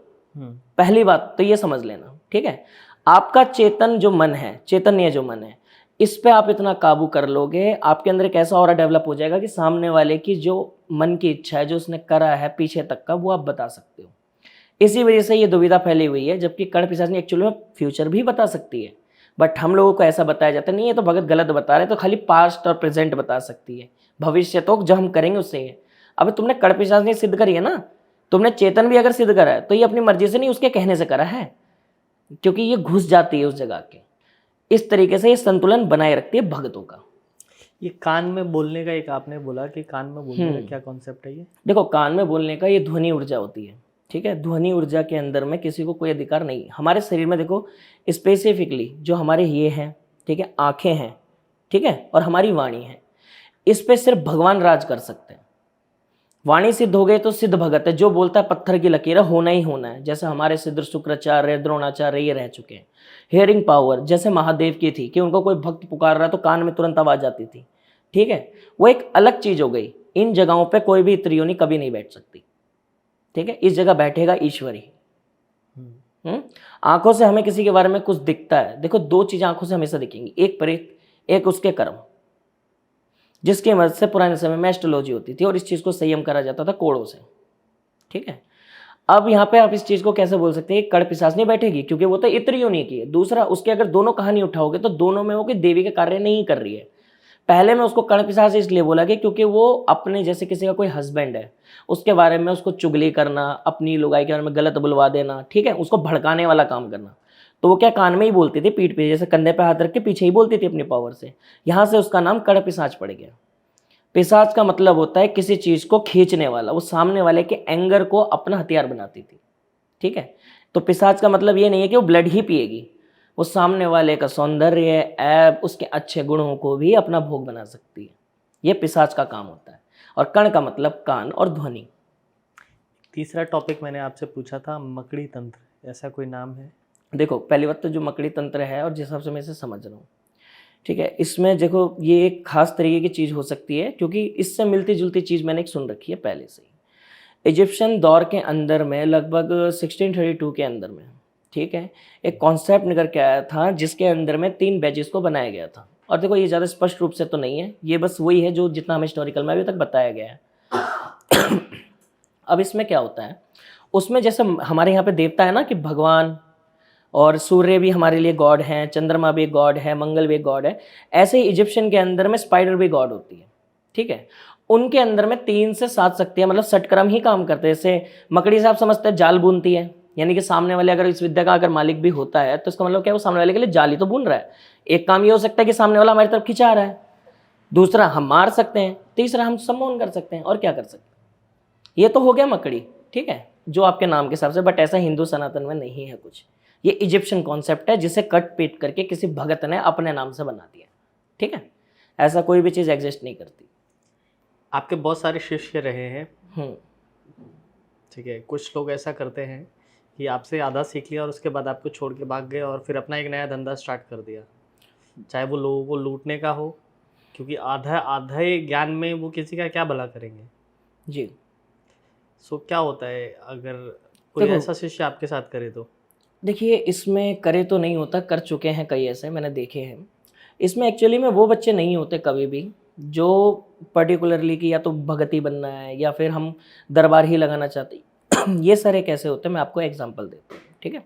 पहली बात तो ये समझ लेना। ठीक है। आपका चेतन जो मन है, चैतन्य जो मन है, इस पे आप इतना काबू कर लोगे, आपके अंदर एक ऐसा ऑरा डेवलप हो जाएगा कि सामने वाले की जो मन की इच्छा है, जो उसने करा है पीछे तक का, वो आप बता सकते हो। इसी वजह से ये दुविधा फैली हुई है, जबकि कड़ पिशाचनी एक्चुअली में फ्यूचर भी बता सकती है, बट हम लोगों को ऐसा बताया जाता नहीं है, तो भगत गलत बता रहे, तो खाली पास्ट और प्रेजेंट बता सकती है, भविष्य तो जो हम करेंगे उससे ही है। अब तुमने कड़ पिशाचनी सिद्ध करी है ना, तुमने चेतन भी अगर सिद्ध करा है तो ये अपनी मर्जी से नहीं, उसके कहने से करा है, क्योंकि ये घुस जाती है उस जगह के। इस तरीके से ये संतुलन बनाए रखती है भगतों का। ये कान में बोलने का, एक आपने बोला कि कान में बोलने का क्या कॉन्सेप्ट है ये? देखो, कान में बोलने का ये ध्वनि ऊर्जा होती है। ठीक है। ध्वनि ऊर्जा के अंदर में किसी को कोई अधिकार नहीं। हमारे शरीर में देखो स्पेसिफिकली जो हमारे ये हैं, ठीक है, आंखें हैं, ठीक है, और हमारी वाणी है, इस पे सिर्फ भगवान राज कर सकते हैं। वाणी सिद्ध हो गए तो सिद्ध भगत है, जो बोलता है पत्थर की लकीर होना ही होना है, जैसे हमारे सिद्ध शुक्राचार्य, द्रोणाचार्य ये रह चुके हैं। हियरिंग पावर जैसे महादेव की थी कि उनको कोई भक्त पुकार रहा है तो कान में तुरंत आवाज आती थी। ठीक है, वो एक अलग चीज हो गई। इन जगहों पे कोई भी त्रियोनी कभी नहीं बैठ सकती। ठीक है, इस जगह बैठेगा ईश्वर ही। आंखों से हमें किसी के बारे में कुछ दिखता है, देखो दो चीजें आंखों से हमेशा दिखेंगी, एक प्रेत, एक उसके कर्म, जिसकी मदद से पुराने समय में एस्ट्रोलॉजी होती थी और इस चीज को संयम करा जाता था कोड़ों से। ठीक है। अब यहाँ पे आप इस चीज को कैसे बोल सकते हैं, कड़ पिशाचनी बैठेगी क्योंकि वो तो इत्र योनि की है। दूसरा, उसके अगर दोनों कहानी उठाओगे तो दोनों में वो कोई देवी का कार्य नहीं कर रही है। पहले में उसको कड़ पिशाच इसलिए बोला गया क्योंकि वो अपने जैसे किसी का कोई हस्बैंड है, उसके बारे में उसको चुगली करना, अपनी लुगाई के बारे में गलत बुलवा देना, ठीक है, उसको भड़काने वाला काम करना। तो वो क्या कान में ही बोलती थी, पीठ पे, जैसे कंधे पे हाथ रख के पीछे ही बोलती थी अपनी पावर से। यहाँ से उसका नाम कड़ पिशाच पड़ गया। पिशाच का मतलब होता है किसी चीज को खींचने वाला, वो सामने वाले के एंगर को अपना हथियार बनाती थी। ठीक है। तो पिशाच का मतलब ये नहीं है कि वो ब्लड ही पिएगी, वो सामने वाले का सौंदर्य, ऐब, उसके अच्छे गुणों को भी अपना भोग बना सकती है। ये पिशाच का काम होता है। और कण का मतलब कान और ध्वनि। तीसरा टॉपिक मैंने आपसे पूछा था मकड़ी तंत्र, ऐसा कोई नाम है? देखो, पहली बात तो जो मकड़ी तंत्र है और जिस हिसाब से मैं इसे समझ रहा हूँ, ठीक है, इसमें देखो ये एक खास तरीके की चीज़ हो सकती है, क्योंकि इससे मिलती जुलती चीज़ मैंने एक सुन रखी है पहले से ही। इजिप्शियन दौर के अंदर में लगभग 1632 के अंदर में, ठीक है, एक कॉन्सेप्ट निकल के आया था जिसके अंदर में 3 बैजेस को बनाया गया था। और देखो ये ज़्यादा स्पष्ट रूप से तो नहीं है, ये बस वही है जो जितना हमें हिस्टोरिकल में अभी तक बताया गया है। अब इसमें क्या होता है, उसमें जैसे हमारे यहाँ पे देवता है ना कि भगवान, और सूर्य भी हमारे लिए गॉड हैं, चंद्रमा भी एक गॉड है, मंगल भी एक गॉड है, ऐसे ही इजिप्शियन के अंदर में स्पाइडर भी गॉड होती है। ठीक है। उनके अंदर में 3 से 7 शक्तियाँ, मतलब षटक्रम ही काम करते हैं। जैसे मकड़ी से आप समझते हैं जाल बुनती है, यानी कि सामने वाले अगर इस विद्या का अगर मालिक भी होता है तो इसका मतलब क्या है, वो सामने वाले के लिए जाल ही तो बुन रहा है। एक काम ये हो सकता है कि सामने वाला हमारी तरफ खिंचा रहा है, दूसरा हम मार सकते हैं, तीसरा हम सम्मोहन कर सकते हैं, और क्या कर सकते हैं। ये तो हो गया मकड़ी, ठीक है, जो आपके नाम के हिसाब से, बट ऐसा हिंदू सनातन में नहीं है कुछ। ये इजिप्शियन कॉन्सेप्ट है जिसे कट पीट करके किसी भगत ने अपने नाम से बना दिया। ठीक है, ऐसा कोई भी चीज़ एग्जिस्ट नहीं करती। आपके बहुत सारे शिष्य रहे हैं, ठीक है, कुछ लोग ऐसा करते हैं कि आपसे आधा सीख लिया और उसके बाद आपको छोड़ के भाग गए और फिर अपना एक नया धंधा स्टार्ट कर दिया, चाहे वो लोगों को लूटने का हो, क्योंकि आधे ज्ञान में वो किसी का क्या भला करेंगे जी। सो क्या होता है अगर कोई ऐसा शिष्य आपके साथ करे तो? देखिए, इसमें करे तो नहीं होता, कर चुके हैं कई ऐसे मैंने देखे हैं। इसमें एक्चुअली में वो बच्चे नहीं होते कभी भी जो पर्टिकुलरली कि या तो भगत ही बनना है या फिर हम दरबार ही लगाना चाहते हैं। ये सारे कैसे होते हैं, मैं आपको एग्जांपल देता हूँ, ठीक है।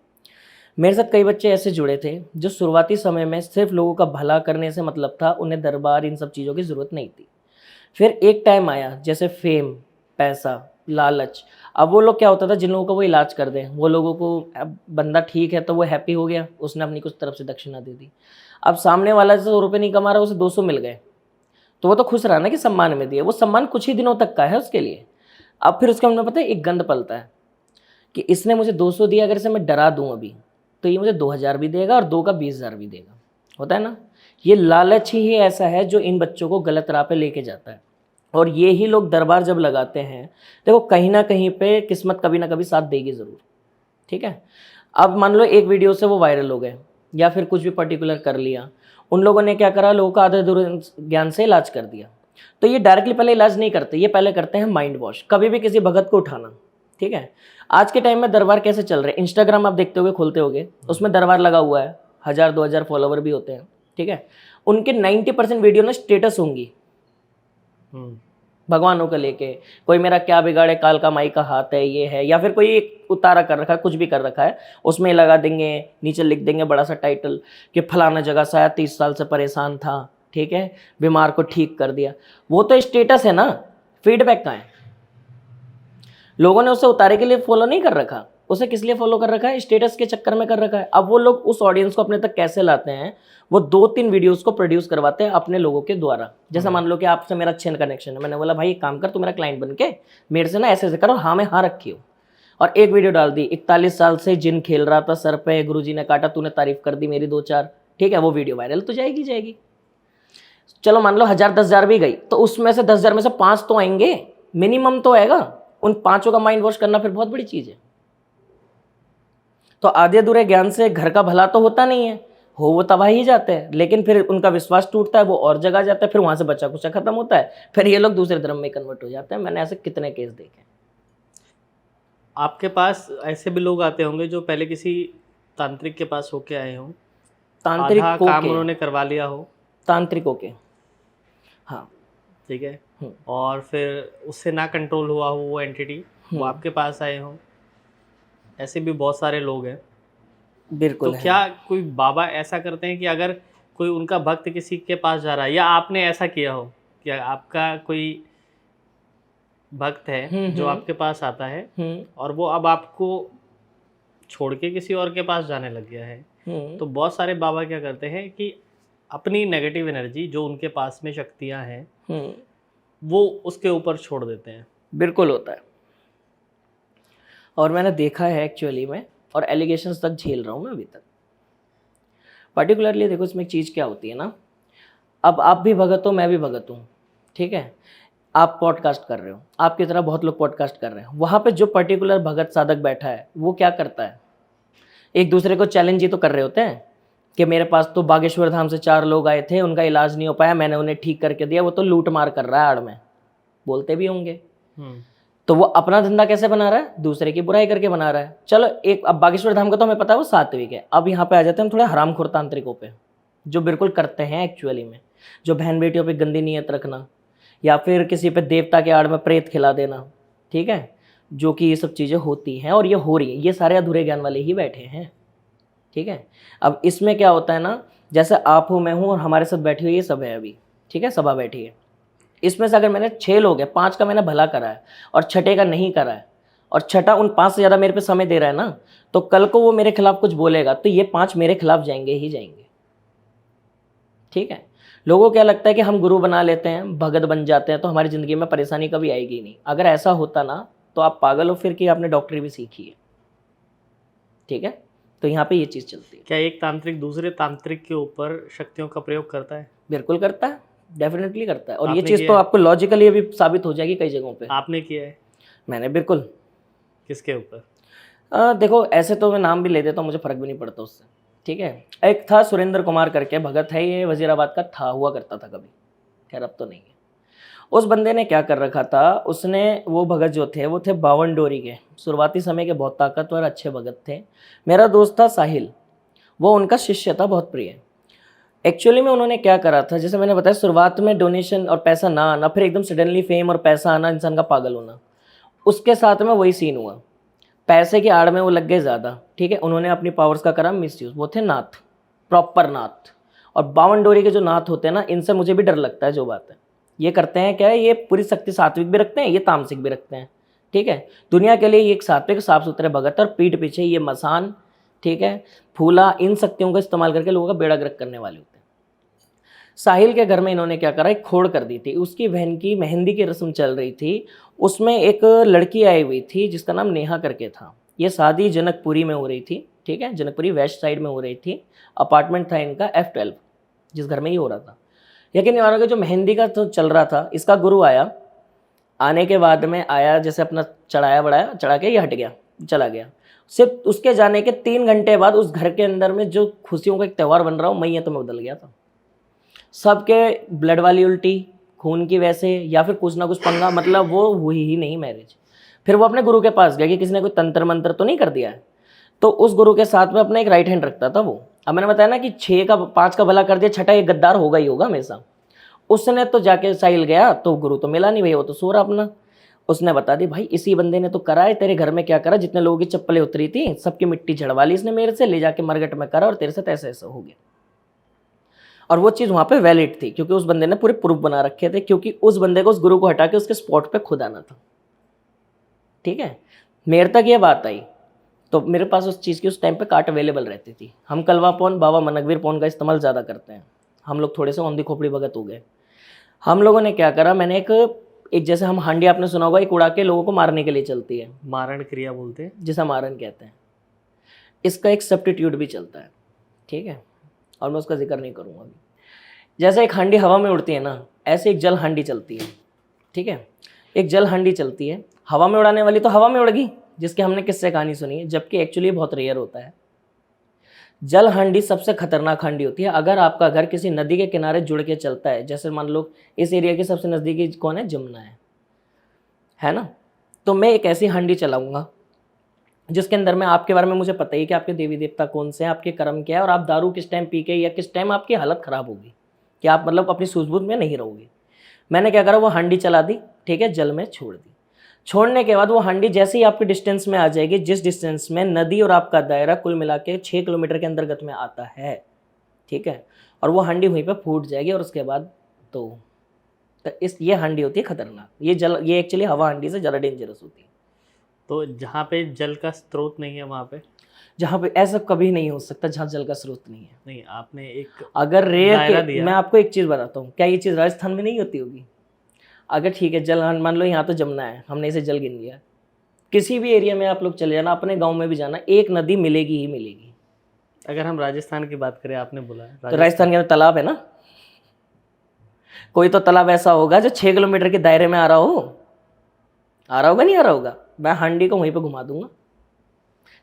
मेरे साथ कई बच्चे ऐसे जुड़े थे जो शुरुआती समय में सिर्फ लोगों का भला करने से मतलब था, उन्हें दरबार इन सब चीज़ों की ज़रूरत नहीं थी। फिर एक टाइम आया जैसे फेम, पैसा, लालच। अब वो लोग क्या होता था, जिन लोगों का वो इलाज कर दें, वो लोगों को अब बंदा ठीक है तो वो हैप्पी हो गया, उसने अपनी कुछ तरफ से दक्षिणा दे दी। अब सामने वाला 100 रुपये नहीं कमा रहा, उसे 200 मिल गए, तो वो तो खुश रहा ना कि सम्मान में दिए। वो सम्मान कुछ ही दिनों तक का है उसके लिए। अब फिर उसके मन में पता है एक गंद पलता है कि इसने मुझे 200 दिया, अगर इसे मैं डरा दूं अभी तो ये मुझे 2000 भी देगा और 2 का 20,000 भी देगा। होता है ना, ये लालच ही ऐसा है जो इन बच्चों को गलत राह पे लेके जाता है। और ये ही लोग दरबार जब लगाते हैं, देखो कहीं ना कहीं पे किस्मत कभी ना कभी साथ देगी ज़रूर, ठीक है। अब मान लो एक वीडियो से वो वायरल हो गए या फिर कुछ भी पर्टिकुलर कर लिया, उन लोगों ने क्या करा, लोगों का आधे अधूरे ज्ञान से इलाज कर दिया। तो ये डायरेक्टली पहले इलाज नहीं करते, ये पहले करते हैं माइंड वॉश। कभी भी किसी भगत को उठाना, ठीक है। आज के टाइम में दरबार कैसे चल रहे हैं, इंस्टाग्राम आप देखते होगे, खोलते होगे, उसमें दरबार लगा हुआ है, 1000-2000 फॉलोवर भी होते हैं, ठीक है। उनके 90% वीडियो ना स्टेटस होंगी भगवानों को लेके, कोई मेरा क्या बिगाड़े काल का माई का हाथ है, ये है, या फिर कोई एक उतारा कर रखा है, कुछ भी कर रखा है, उसमें लगा देंगे, नीचे लिख देंगे बड़ा सा टाइटल कि फलाना जगह से आया, 30 साल से परेशान था, ठीक है, बीमार को ठीक कर दिया। वो तो स्टेटस है ना, फीडबैक कहाँ है? लोगों ने उसे उतारे के लिए फॉलो नहीं कर रखा, उसे किस लिए फॉलो कर रखा है, स्टेटस के चक्कर में कर रखा है। अब वो लोग उस ऑडियंस को अपने तक कैसे लाते हैं, वो 2-3 वीडियोस को प्रोड्यूस करवाते हैं अपने लोगों के द्वारा। जैसा मान लो कि आपसे मेरा अच्छे कनेक्शन है, मैंने बोला भाई एक काम कर, तू मेरा क्लाइंट बन के मेरे से ना ऐसे ऐसे करो, हाँ मैं हाँ रखी हूँ, और एक वीडियो डाल दी, 41 साल से जिन खेल रहा था सर पे, गुरुजी ने काटा, तूने तारीफ कर दी मेरी 2-4, ठीक है, वो वीडियो वायरल तो जाएगी जाएगी। चलो मान लो 1000-10,000 भी गई, तो उसमें से 10,000 में से 5 तो आएंगे, मिनिमम तो आएगा। उन 5 का माइंड वॉश करना फिर बहुत बड़ी चीज है। तो आधे अधूरे ज्ञान से घर का भला तो होता नहीं है, हो वो तबाही ही जाते हैं, लेकिन फिर उनका विश्वास टूटता है, वो और जगह जाता है, फिर वहां से बच्चा कुचा खत्म होता है, फिर ये लोग दूसरे धर्म में कन्वर्ट हो जाते हैं। मैंने ऐसे कितने केस देखे। आपके पास ऐसे भी लोग आते होंगे जो पहले किसी तांत्रिक के पास होके आए हों, आधा तांत्रिकों काम के, उन्होंने करवा लिया हो, तांत्रिकों के, हाँ, ठीक है, और फिर उससे ना कंट्रोल हुआ हो वो एंटिटी, वो आपके पास आए हों, ऐसे भी बहुत सारे लोग हैं। बिल्कुल तो है। क्या कोई बाबा ऐसा करते हैं कि अगर कोई उनका भक्त किसी के पास जा रहा है, या आपने ऐसा किया हो कि आपका कोई भक्त है जो आपके पास आता है और वो अब आपको छोड़ के किसी और के पास जाने लग गया है, तो बहुत सारे बाबा क्या करते हैं कि अपनी नेगेटिव एनर्जी जो उनके पास में शक्तियां हैं वो उसके ऊपर छोड़ देते हैं। बिल्कुल होता है, और मैंने देखा है एक्चुअली में, और एलिगेशंस तक झेल रहा हूँ मैं अभी तक। पर्टिकुलरली देखो इसमें एक चीज़ क्या होती है ना, अब आप भी भगत हो, मैं भी भगत हूँ, ठीक है। आप पॉडकास्ट कर रहे हो, आपकी तरह बहुत लोग पॉडकास्ट कर रहे हैं, वहाँ पे जो पर्टिकुलर भगत साधक बैठा है वो क्या करता है, एक दूसरे को चैलेंज ही तो कर रहे होते हैं कि मेरे पास तो बागेश्वर धाम से 4 लोग आए थे, उनका इलाज नहीं हो पाया, मैंने उन्हें ठीक करके दिया, वो तो लूट मार कर रहा है आड़ में, बोलते भी होंगे। तो वो अपना धंधा कैसे बना रहा है, दूसरे की बुराई करके बना रहा है। चलो एक, अब बागेश्वर धाम का तो हमें पता है वो सात्विक है। अब यहाँ पे आ जाते हैं हम थोड़े हरामखोर तांत्रिकों पे, जो बिल्कुल करते हैं एक्चुअली में, जो बहन बेटियों पे गंदी नीयत रखना, या फिर किसी पे देवता के आड़ में प्रेत खिला देना, ठीक है, जो कि ये सब चीज़ें होती हैं और ये हो रही है, ये सारे अधूरे ज्ञान वाले ही बैठे हैं, ठीक है। अब इसमें क्या होता है ना, जैसे आप हो, मैं हूँ, और हमारे साथ बैठी हुई ये सब है अभी, ठीक है, सभा बैठी है। इसमें से अगर मैंने 6 लोग हैं, 5 का मैंने भला करा है और छठे का नहीं करा है, और छठा उन 5 से ज़्यादा मेरे पे समय दे रहा है ना, तो कल को वो मेरे खिलाफ कुछ बोलेगा तो ये 5 मेरे खिलाफ जाएंगे ही जाएंगे, ठीक है। लोगों को क्या लगता है कि हम गुरु बना लेते हैं, भगत बन जाते हैं तो हमारी ज़िंदगी में परेशानी कभी आएगी नहीं। अगर ऐसा होता ना तो आप पागल हो फिर कि आपने डॉक्टरी भी सीखी है, ठीक है। तो यहाँ पे ये चीज़ चलती है। क्या एक तांत्रिक दूसरे तांत्रिक के ऊपर शक्तियों का प्रयोग करता है? बिल्कुल करता है, डेफिनेटली करता है, और ये आपने चीज़ किया तो है? आपको लॉजिकली अभी साबित हो जाएगी कई जगहों पे। आपने किया है? मैंने बिल्कुल। किसके ऊपर? देखो ऐसे तो मैं नाम भी ले देता हूँ, मुझे फ़र्क भी नहीं पड़ता उससे, ठीक है। एक था सुरेंद्र कुमार करके भगत है, ये वजीराबाद का था, हुआ करता था कभी, खैर अब तो नहीं है। उस बंदे ने क्या कर रखा था, उसने वो भगत जो थे वो थे 52 डोरी के, शुरुआती समय के बहुत ताकतवर अच्छे भगत थे। मेरा दोस्त था साहिल, वो उनका शिष्य था, बहुत प्रिय। एक्चुअली में उन्होंने क्या करा था, जैसे मैंने बताया शुरुआत में डोनेशन और पैसा ना आना, फिर एकदम सडनली फेम और पैसा आना, इंसान का पागल होना, उसके साथ में वही सीन हुआ। पैसे की आड़ में वो लग गए ज़्यादा, ठीक है। उन्होंने अपनी पावर्स का करा मिसयूज। वो थे नाथ, प्रॉपर नाथ। और 52 डोरी के जो नाथ होते हैं ना, इनसे मुझे भी डर लगता है। जो बात है, ये करते हैं क्या है, ये पूरी शक्ति सात्विक भी रखते हैं, ये तामसिक भी रखते हैं, ठीक है। दुनिया के लिए ये एक सात्विक साफ सुथरे भगत है, और पीठ पीछे ये मसान, ठीक है, फूला, इन शक्तियों का इस्तेमाल करके लोगों का बेड़ा गर्क करने वाले होते हैं। साहिल के घर में इन्होंने क्या करा, एक खोड़ कर दी थी। उसकी बहन की मेहंदी की रस्म चल रही थी, उसमें एक लड़की आई हुई थी जिसका नाम नेहा करके था। ये शादी जनकपुरी में हो रही थी, ठीक है, जनकपुरी वेस्ट साइड में हो रही थी। अपार्टमेंट था इनका F12, जिस घर में ही हो रहा था। लेकिन नहीं मानोगे, जो मेहंदी का तो चल रहा था, इसका गुरु आया। आने के बाद में आया, जैसे अपना चढ़ाया बढ़ाया, चढ़ा के ये हट गया, चला गया। सिर्फ उसके जाने के 3 घंटे बाद उस घर के अंदर में जो खुशियों का एक त्यौहार बन रहा हो, मैयत में बदल गया था। सबके ब्लड वाली उल्टी, खून की वैसे, या फिर कुछ ना कुछ पंगा, मतलब वो हुई ही नहीं मैरिज। फिर वो अपने गुरु के पास गया कि किसी ने कोई तंत्र मंत्र तो नहीं कर दिया है। तो उस गुरु के साथ में अपना एक राइट हैंड रखता था वो। अब मैंने बताया ना कि 5 का भला कर दिया, छठा एक गद्दार होगा ही होगा हमेशा। उसने तो जाके साहिल गया, तो गुरु तो मिला नहीं भैया, वो तो सो रहा अपना। उसने बता दी, भाई इसी बंदे ने तो करा है, तेरे घर में क्या करा, जितने लोगों की चप्पलें उतरी थी सबकी मिट्टी झड़वा ली इसने मेरे से, ले जाके मरगट में करा, और तेरे साथ ऐसा ऐसा हो गया। और वो चीज़ वहाँ पे वैलिड थी, क्योंकि उस बंदे ने पूरे प्रूफ बना रखे थे, क्योंकि उस बंदे को, उस गुरु को हटा के उसके स्पॉट पे खुद आना था, ठीक है। मेरे तक ये बात आई, तो मेरे पास उस चीज़ की उस टाइम पे कार्ट अवेलेबल रहती थी। हम कलवा पौन, बाबा मनकवीर पौन का इस्तेमाल ज़्यादा करते हैं। हम लोग थोड़े से औंधी खोपड़ी भगत हो गए। हम लोगों ने क्या करा, मैंने एक जैसे हम हांडी, आपने सुना होगा, एक उड़ा के लोगों को मारने के लिए चलती है, मारण क्रिया बोलते हैं, जिसे मारन कहते हैं। इसका एक सब्स्टिट्यूट भी चलता है, ठीक है, और मैं उसका जिक्र नहीं करूँगा अभी। जैसे एक हांडी हवा में उड़ती है ना, ऐसे एक जल हांडी चलती है, ठीक है। एक जल हांडी चलती है, हवा में उड़ाने वाली तो हवा में उड़ गई, जिसके हमने किस्से कहानी सुनी है, जबकि एक्चुअली बहुत रेयर होता है। जल हांडी सबसे खतरनाक हांडी होती है। अगर आपका घर किसी नदी के किनारे जुड़ के चलता है, जैसे मान लो इस एरिया की सबसे नज़दीकी कौन है, जमुना है ना, तो मैं एक ऐसी हांडी चलाऊंगा जिसके अंदर में आपके बारे में मुझे पता ही कि आपके देवी देवता कौन से हैं, आपके कर्म क्या है, और आप दारू किस टाइम पी के, या किस टाइम आपकी हालत ख़राब होगी, कि आप मतलब अपनी सूझबूझ में नहीं रहोगे। मैंने क्या करा, वो हांडी चला दी, ठीक है, जल में छोड़ दी। छोड़ने के बाद वो हांडी जैसे ही आपके डिस्टेंस में आ जाएगी, जिस डिस्टेंस में नदी और आपका दायरा कुल मिला के 6 किलोमीटर के अंतर्गत में आता है, ठीक है, और वो हांडी वहीं पे फूट जाएगी। और उसके बाद तो ये हांडी होती है खतरनाक। ये एक्चुअली हवा हांडी से ज़्यादा डेंजरस होती है। तो जहाँ पे जल का स्रोत नहीं है वहाँ पे, जहाँ पे ऐसा कभी नहीं हो सकता जहाँ जल का स्रोत नहीं है। नहीं, आपने एक अगर रेयर दायरा के, दिया। मैं आपको एक चीज़ बताता हूँ, क्या ये चीज़ राजस्थान में नहीं होती होगी? अगर ठीक है, जल मान लो यहाँ तो जमुना है, हमने इसे जल गिन लिया, किसी भी एरिया में आप लोग चले जाना, अपने गांव में भी जाना, एक नदी मिलेगी ही मिलेगी। अगर हम राजस्थान की बात करें, आपने बोला तो राजस्थान के अंदर तालाब है ना, कोई तो तालाब ऐसा होगा जो 6 किलोमीटर के दायरे में आ रहा होगा, नहीं आ रहा होगा, मैं हांडी को वहीं पे घुमा दूंगा।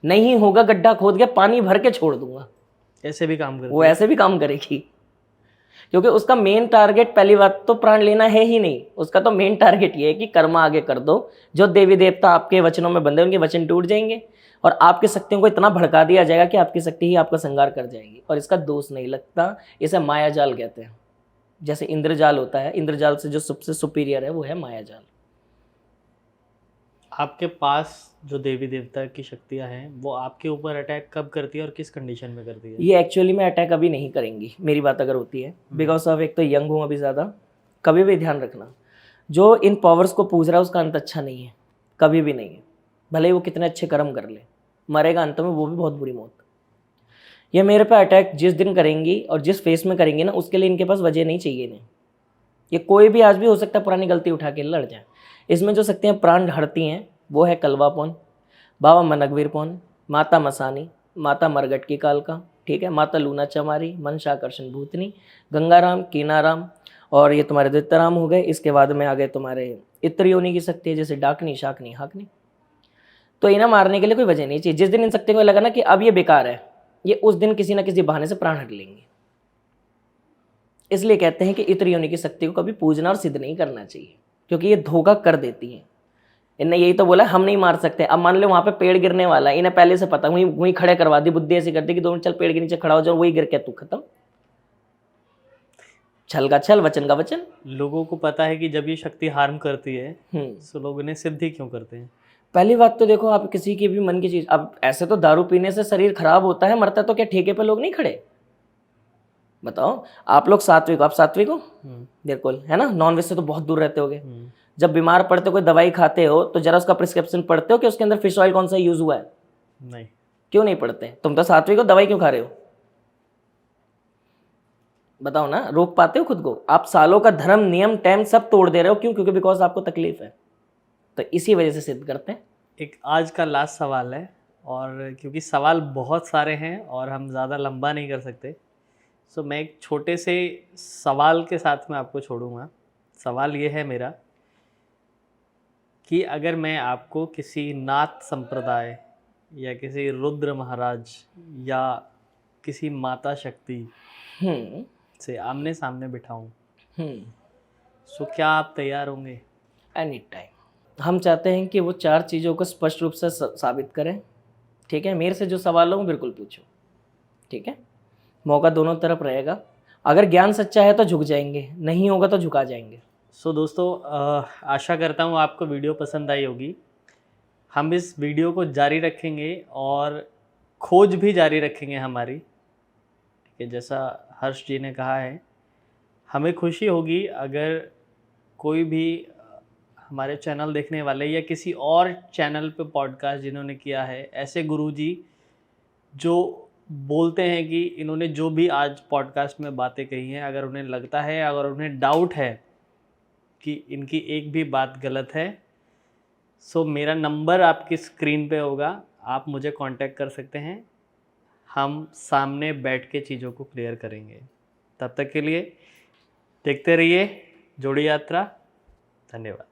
नहीं होगा, गड्ढा खोद के पानी भर के छोड़ दूंगा। ऐसे भी काम करते वो ऐसे भी काम करेगी, क्योंकि उसका मेन टारगेट, पहली बात तो प्राण लेना है ही नहीं, उसका तो मेन टारगेट ये है कि कर्म आगे कर दो। जो देवी देवता आपके वचनों में बंधे, उनके वचन टूट जाएंगे, और आपकी शक्तियों को इतना भड़का दिया जाएगा कि आपकी शक्ति ही आपका संगार कर जाएगी। और इसका दोष नहीं लगता, इसे माया जाल कहते हैं। जैसे इंद्रजाल होता है, इंद्रजाल से जो सबसे सुपीरियर है वो है माया जाल। आपके पास जो देवी देवता की शक्तियाँ हैं, वो आपके ऊपर अटैक कब करती है और किस कंडीशन में करती है? ये एक्चुअली में अटैक अभी नहीं करेंगी, मेरी बात अगर होती है, बिकॉज ऑफ एक तो यंग हूँ अभी ज़्यादा। कभी भी ध्यान रखना, जो इन पावर्स को पूज रहा है उसका अंत अच्छा नहीं है, कभी भी नहीं है। भले ही वो कितने अच्छे कर्म कर ले, मरेगा अंत में वो भी बहुत बुरी मौत। ये मेरे पे अटैक जिस दिन करेंगी और जिस फेस में करेंगी ना, उसके लिए इनके पास वजह नहीं चाहिए नहीं। ये कोई भी आज भी हो सकता है पुरानी गलती उठा के लड़ जाए। इसमें जो शक्तियाँ प्राण हरती हैं वो है कलवा पौन, बाबा मनकवीर पौन, माता मसानी, माता मरगट की कालका, ठीक है, माता लूना चमारी, मनसाकर्षण भूतनी, गंगाराम, कीनाराम, और ये तुम्हारे दैत्यराम हो गए। इसके बाद में आ गए तुम्हारे इत्र योनि की शक्ति है, जैसे डाकनी, शाकनी, हाकनी। तो इन्हें मारने के लिए कोई वजह नहीं चाहिए। जिस दिन इन शक्तियों को लगा ना कि अब ये बेकार है, ये उस दिन किसी ना किसी बहाने से प्राण हट लेंगे। इसलिए कहते हैं कि इत्र योनि की शक्ति को कभी पूजना और सिद्ध नहीं करना चाहिए, क्योंकि ये धोखा कर देती है। इन्हें यही तो बोला हम नहीं मार सकते। अब मान लो वहां पे पेड़ गिरने वाला है, इन्हें पहले से पता, वहीं वहीं खड़े करवा दी, बुद्धि ऐसी कर दी कि 2 मिनट चल पेड़ के नीचे खड़ा हो जाओ, वही गिर के तू खत्म। छल का छल, वचन का वचन। लोगों को पता है कि जब ये शक्ति हार्म करती है तो लोग इन्हें सिद्ध ही क्यों करते हैं? पहली बात तो देखो, आप किसी की भी मन की चीज, अब ऐसे तो दारू पीने से शरीर खराब होता है, मरता तो क्या ठेके पे लोग नहीं खड़े? बताओ, आप लोग सात्विक हो, आप सात्विक हो बिल्कुल, है ना? नॉनवेज से तो बहुत दूर रहते होगे। जब बीमार पड़ते हो, कोई दवाई खाते हो, तो जरा उसका प्रिस्क्रिप्शन पढ़ते हो कि उसके अंदर फिश ऑयल कौन सा यूज हुआ है? नहीं। क्यों नहीं पढ़ते? तुम तो सात्विक हो, दवाई क्यों खा रहे हो? बताओ ना, रोक पाते हो खुद को? आप सालों का धर्म, नियम, टाइम सब तोड़ दे रहे हो, क्यों? क्योंकि बिकॉज आपको तकलीफ है। तो इसी वजह से सिद्ध करते हैं। एक आज का लास्ट सवाल है, और क्योंकि सवाल बहुत सारे हैं और हम ज़्यादा लंबा नहीं कर सकते, सो मैं एक छोटे से सवाल के साथ में आपको छोड़ूंगा। सवाल ये है मेरा कि अगर मैं आपको किसी नाथ संप्रदाय या किसी रुद्र महाराज या किसी माता शक्ति से आमने सामने बिठाऊं, सो क्या आप तैयार होंगे? Any time. हम चाहते हैं कि वो 4 चीज़ों को स्पष्ट रूप से साबित करें। ठीक है, मेरे से जो सवाल हो बिल्कुल पूछो। ठीक है, मौका दोनों तरफ रहेगा। अगर ज्ञान सच्चा है तो झुक जाएंगे, नहीं होगा तो झुका जाएंगे। सो दोस्तों, आशा करता हूँ आपको वीडियो पसंद आई होगी। हम इस वीडियो को जारी रखेंगे और खोज भी जारी रखेंगे हमारी। ठीक है, जैसा हर्ष जी ने कहा है, हमें खुशी होगी अगर कोई भी हमारे चैनल देखने वाले या किसी और चैनल पे पॉडकास्ट जिन्होंने किया है, ऐसे गुरुजी जो बोलते हैं कि इन्होंने जो भी आज पॉडकास्ट में बातें कही हैं, अगर उन्हें लगता है, अगर उन्हें डाउट है कि इनकी एक भी बात गलत है, सो मेरा नंबर आपकी स्क्रीन पे होगा, आप मुझे कांटेक्ट कर सकते हैं। हम सामने बैठ के चीज़ों को क्लियर करेंगे। तब तक के लिए देखते रहिए जोड़ी यात्रा। धन्यवाद।